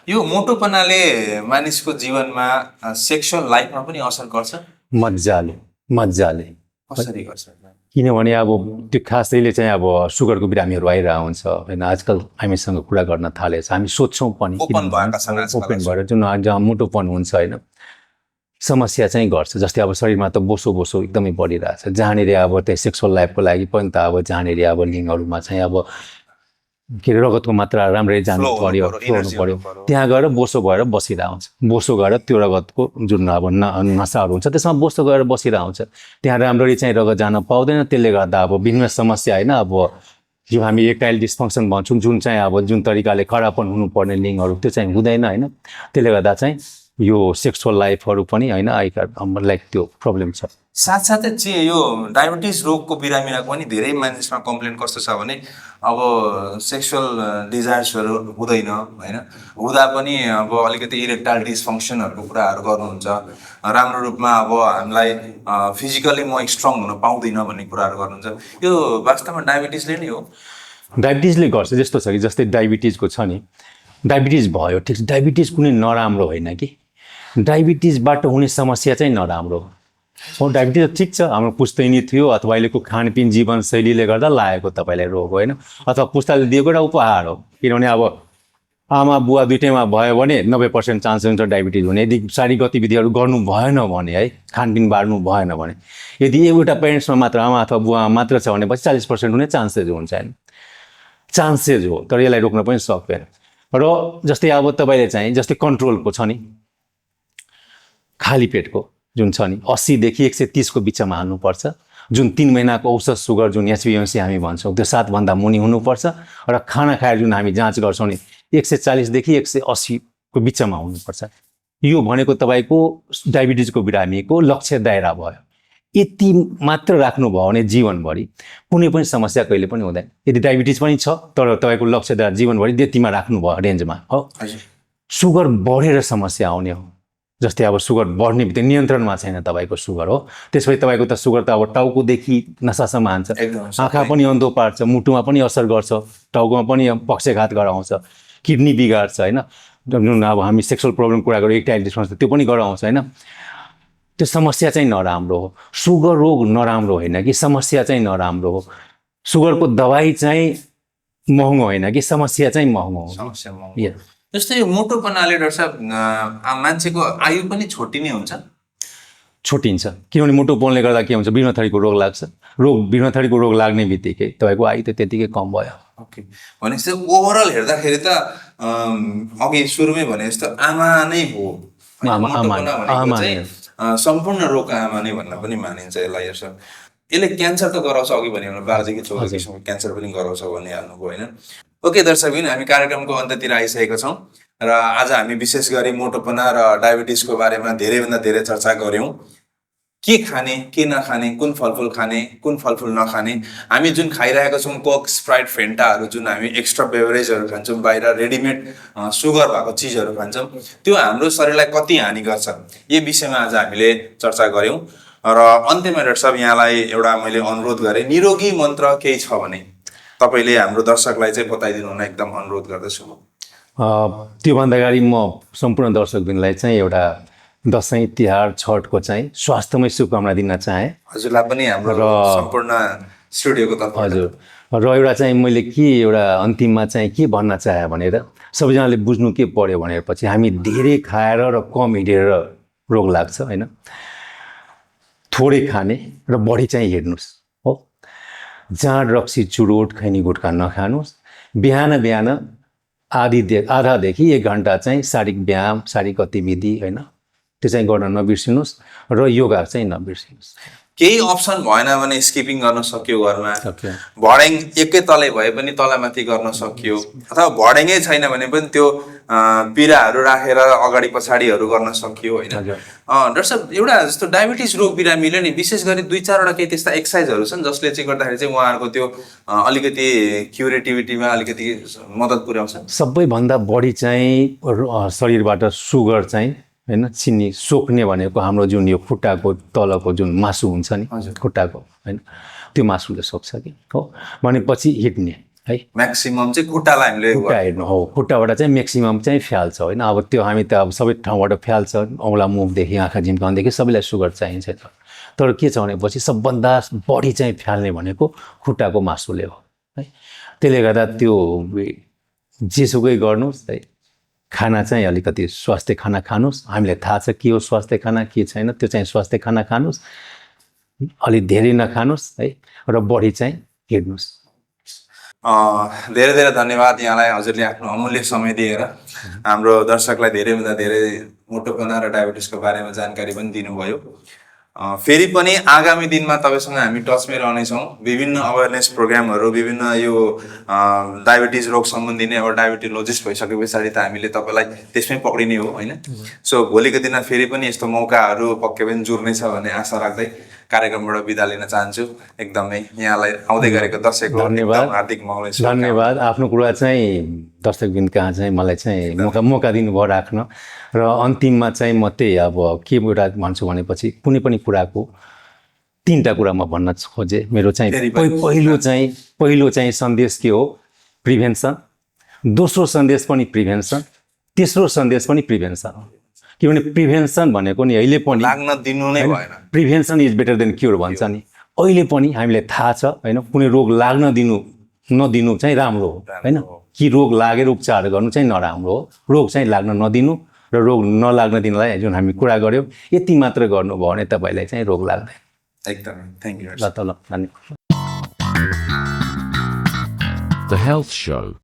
यो मोटोपनाले मानिसको जीवनमा सेक्सुअल लाइफमा पनि असर गर्छ मजाले कसरी गर्छ किनभने अब त्यो खासैले चाहिँ अब सुगरको बिरामीहरू आइरहेको हुन्छ होइन आजकल हामीसँग कुरा गर्न थालेछ हामी सोध्छौँ पनि ओपन भएर जुन जहाँ मोटोपन हुन्छ होइन समस्या चाहिँ गर्छ जस्तै अब शरीरमा त बोसो एकदमै बढिरहेछ जहाँनिर अब त्यो सेक्सुअल लाइफको लागि पनि त अब जहाँनिर अब लिङ्गहरूमा चाहिँ अब के अरे रगतको मात्रा राम्ररी जानु Flow हुनु पर्यो पर्यो, flow हुनु energy पर्यो हुनु पर्यो। त्यहाँ गएर बोसो भएर बसिरहेको हुन्छ बोसो गएर त्यो रगतको जुन अब नसाहरू हुन्छ त्यसमा बोसो गएर बसिरहेको हुन्छ त्यहाँ राम्ररी चाहिँ रगत जान पाउँदैन त्यसले गर्दा अब विभिन्न समस्या होइन अब यो हामी एक्टाइल डिस्फङ्सन भन्छौँ जुन चाहिँ अब जुन तरिकाले खडापन हुनुपर्ने लिङ्गहरू त्यो चाहिँ हुँदैन होइन त्यसले गर्दा चाहिँ यो सेक्सुअल लाइफहरू पनि होइन लाइक त्यो प्रब्लम छ साथसाथै चाहिँ यो डायबिटिज रोगको बिरामीलाई पनि धेरै मानिसमा कम्प्लेन कस्तो छ भने अब सेक्सुअल डिजायर्सहरू हुँदैन होइन हुँदा पनि अब अलिकति इरेक्टाइल डिसफङ्सनहरूको कुराहरू गर्नुहुन्छ राम्रो रूपमा अब हामीलाई फिजिकली म स्ट्रङ हुन पाउँदिनँ भन्ने कुराहरू गर्नुहुन्छ यो वास्तवमा डायबिटिजले नै हो डायबिटिजले गर्छ जस्तो छ कि जस्तै डायबिटिजको छ नि डायबिटिज भयो ठिक छ डायबिटिज कुनै नराम्रो होइन कि डायबिटिजबाट हुने समस्या चाहिँ नराम्रो हो डायबिटिज ठिक छ हाम्रो पुस्तैनी थियो अथवा अहिलेको खानपिन जीवनशैलीले गर्दा लागेको तपाईँलाई रोग होइन अथवा पुस्ताले दिएको एउटा उपहार हो किनभने अब आमा बुवा दुइटैमा भयो भने 90% चान्स हुन्छ डायबिटिज हुने यदि शारीरिक गतिविधिहरू गर्नु भएन भने है खानपिन बार्नु भएन भने यदि एउटा पेरेन्ट्समा मात्र आमा अथवा बुवामा मात्र छ भनेपछि 40% हुने चान्सेस हुन्छ होइन चान्सेस हो तर यसलाई रोक्न पनि सक्दैन र जस्तै अब तपाईँले चाहिँ जस्तै कन्ट्रोलको छ नि खाली पेटको जुन छ नि 80 देखि 130 को बिचमा हाल्नुपर्छ जुन 3 महिनाको औसत सुगर जुन HbA1c हामी भन्छौँ त्यो 7 भन्दा मुनि हुनुपर्छ र खाना खाएर जुन हामी जाँच गर्छौँ नि 140 देखि 180 को बिचमा हुनुपर्छ यो भनेको तपाईँको डायबिटिजको बिरामीको लक्ष्य दायरा भयो यति मात्र राख्नुभयो भने जीवनभरि कुनै पनि समस्या कहिले पनि हुँदैन यदि डायबिटिज पनि छ तर तपाईँको लक्ष्य दायरा जीवनभरि त्यतिमा राख्नुभयो रेन्जमा हो सुगर बढेर समस्या आउने हो जस्तै अब सुगर बढ्ने बित्तिकै नियन्त्रणमा छैन तपाईँको सुगर हो त्यसपछि तपाईँको त सुगर त अब टाउकोदेखि नसासम्म हान्छ आँखा पनि अन्धो पार्छ मुटुमा पनि असर गर्छ टाउकोमा पनि पक्षघात गराउँछ किडनी बिगार्छ होइन जुन अब हामी सेक्सुअल प्रब्लम कुरा गऱ्यौँ एक्टाइल डिसफङ्सन त्यो पनि गराउँछ होइन त्यो समस्या चाहिँ नराम्रो हो सुगर रोग नराम्रो होइन कि समस्या चाहिँ नराम्रो हो सुगरको दबाई चाहिँ महँगो होइन कि समस्या चाहिँ महँगो हो समस्या महँगो जस्तै यो मोटोपनाले डाक्टर साहब मान्छेको आयु पनि छोटिने हुन्छ छोटिन्छ किनभने मोटोपनले गर्दा के हुन्छ विभिन्न थरीको रोग लाग्छ विभिन्न थरीको रोग लाग्ने बित्तिकै तपाईँको आयु त त्यतिकै कम भयो ओके भनेपछि ओभरअल हेर्दाखेरि त अघि सुरुमै भने जस्तो आमा नै हो सम्पूर्ण रोगको आमा नै भन्न पनि मानिन्छ यसलाई हेर्छ यसले क्यान्सर त गराउँछ अघि भने बाह्रदेखि 14 किसिमको क्यान्सर पनि गराउँछ भन्ने हाल्नुभयो होइन ओके दर्शकबिन हामी कार्यक्रमको अन्त्यतिर आइसकेका छौँ र आज हामी विशेष गरी मोटोपना र डायबिटिजको बारेमा धेरैभन्दा धेरै चर्चा गऱ्यौँ के खाने के नखाने कुन फलफुल खाने कुन फलफुल नखाने हामी जुन खाइरहेका छौँ कोक स्प्राइट फेन्टाहरू जुन हामी एक्स्ट्रा बेभरेजहरू खान्छौँ बाहिर रेडिमेड सुगर भएको चिजहरू खान्छौँ त्यो हाम्रो शरीरलाई कति हानि गर्छ यो विषयमा आज हामीले चर्चा गऱ्यौँ र अन्त्यमा डाक्टर साहब यहाँलाई एउटा मैले अनुरोध गरेँ निरोगी मन्त्र केही छ भने तपाईँले हाम्रो दर्शकलाई चाहिँ बताइदिनु हुन एकदम अनुरोध गर्दछु त्योभन्दा अगाडि म सम्पूर्ण दर्शकबिनलाई चाहिँ एउटा दसैँ तिहार छठको चाहिँ स्वास्थ्यमय शुभकामना दिन चाहे हजुरलाई पनि हाम्रो सम्पूर्ण स्टुडियोको तर्फबाट हजुर र एउटा चाहिँ मैले के एउटा अन्तिममा चाहिँ के भन्न चाहे भनेर सबैजनाले बुझ्नु के पर्यो भनेपछि हामी धेरै खाएर र कम हिँडेर रोग लाग्छ होइन थोरै खाने र बढी चाहिँ हेर्नुहोस् हो जाँड रक्सी चुरोट खैनी गुटखा नखानुहोस् बिहान आधादेखि 1 घन्टा चाहिँ शारीरिक व्यायाम शारीरिक गतिविधि होइन त्यो चाहिँ गर्न नबिर्सिनुहोस् र योगा चाहिँ नबिर्सिनुहोस् केही अप्सन भएन भने स्किपिङ गर्न सक्यो घरमा भर्याङ एकै तलै भए पनि तलमाथि गर्न सक्यो अथवा भर्याङै छैन भने पनि त्यो पिराहरू राखेर अगाडि पछाडिहरू गर्न सक्यो होइन डाक्टर साहब एउटा जस्तो डायबिटिज रोग बिरामीले नि विशेष गरी 2-4वटा केही त्यस्ता एक्सर्साइजहरू छन् जसले चाहिँ गर्दाखेरि चाहिँ उहाँहरूको त्यो अलिकति क्युरेटिभिटीमा अलिकति मद्दत पुर्याउँछ सबैभन्दा बढी चाहिँ शरीरबाट सुगर चाहिँ होइन चिनी सोक्ने भनेको हाम्रो जुन यो खुट्टाको तलको जुन मासु हुन्छ नि खुट्टाको होइन त्यो मासुले सोक्छ कि हो भनेपछि हिँड्ने है म्याक्सिमम चाहिँ खुट्टालाई हामीले खुट्टा हेर्नु हो खुट्टाबाट चाहिँ म्याक्सिमम चाहिँ फ्याल्छ होइन अब त्यो हामी त अब सबै ठाउँबाट फ्याल्छ औँला मुखदेखि आँखा झिम्काउनेदेखि सबैलाई सुगर चाहिन्छ तर के छ भनेपछि सबभन्दा बढी चाहिँ फ्याल्ने भनेको खुट्टाको मासुले हो है त्यसले गर्दा त्यो जेसुकै गर्नुहोस् है खाना चाहिँ अलिकति स्वास्थ्य खाना खानुहोस् हामीलाई थाहा छ के हो स्वास्थ्य खाना के छैन त्यो चाहिँ स्वास्थ्य खाना खानुहोस् अलि धेरै नखानुहोस् है र बढी चाहिँ हिँड्नुहोस् धेरै धेरै धन्यवाद यहाँलाई, हजुरले आफ्नो अमूल्य समय दिएर हाम्रो दर्शकलाई धेरैभन्दा धेरै मोटोपना र डायबिटिसको बारेमा जानकारी पनि दिनुभयो। फेरि पनि आगामी दिनमा तपाईँसँग हामी टचमै रहनेछौँ। विभिन्न अवेरनेस प्रोग्रामहरू, विभिन्न यो डायबिटिज रोग सम्बन्धी नै अब डायबिटोलोजिस्ट भइसके पछाडि त हामीले तपाईँलाई त्यसमै पक्रिने हो होइन। सो भोलिको दिनमा फेरि पनि यस्तो मौकाहरू पक्कै पनि जुर्नेछ भन्ने आशा राख्दै कार्यक्रमबाट बिदा लिन चाहन्छु। एकदमै यहाँलाई आउँदै गरेको दसैँको धन्यवाद। एकदम हार्दिक मङ्गल। धन्यवाद। आफ्नो कुरा चाहिँ दर्शकबिन कहाँ चाहिँ मलाई चाहिँ मौका दिनुभयो राख्न, र अन्तिममा चाहिँ म त्यही अब के एउटा भन्छु भनेपछि कुनै पनि कुराको 3टा कुरा म भन्न खोजेँ। मेरो चाहिँ पहिलो चाहिँ सन्देश के हो, प्रिभेन्सन। दोस्रो सन्देश पनि प्रिभेन्सन, तेस्रो सन्देश पनि प्रिभेन्सन हो। किनभने प्रिभेन्सन भनेको नि अहिले पनि लाग्न दिनु नै भएन। Prevention is better than cure भन्छ नि। अहिले पनि हामीलाई थाहा छ होइन, कुनै रोग लाग्न नदिनु चाहिँ राम्रो हो होइन, कि रोग लागेर उपचार गर्नु चाहिँ नराम्रो हो। रोग चाहिँ लाग्न नदिनु र रोग नलाग्न दिनलाई जुन हामी कुरा गऱ्यौँ, यति मात्र गर्नुभयो भने तपाईँलाई चाहिँ रोग लाग्दैन। एकदमै थ्याङ्क यू। ल त ल, धन्यवाद। The Health Show.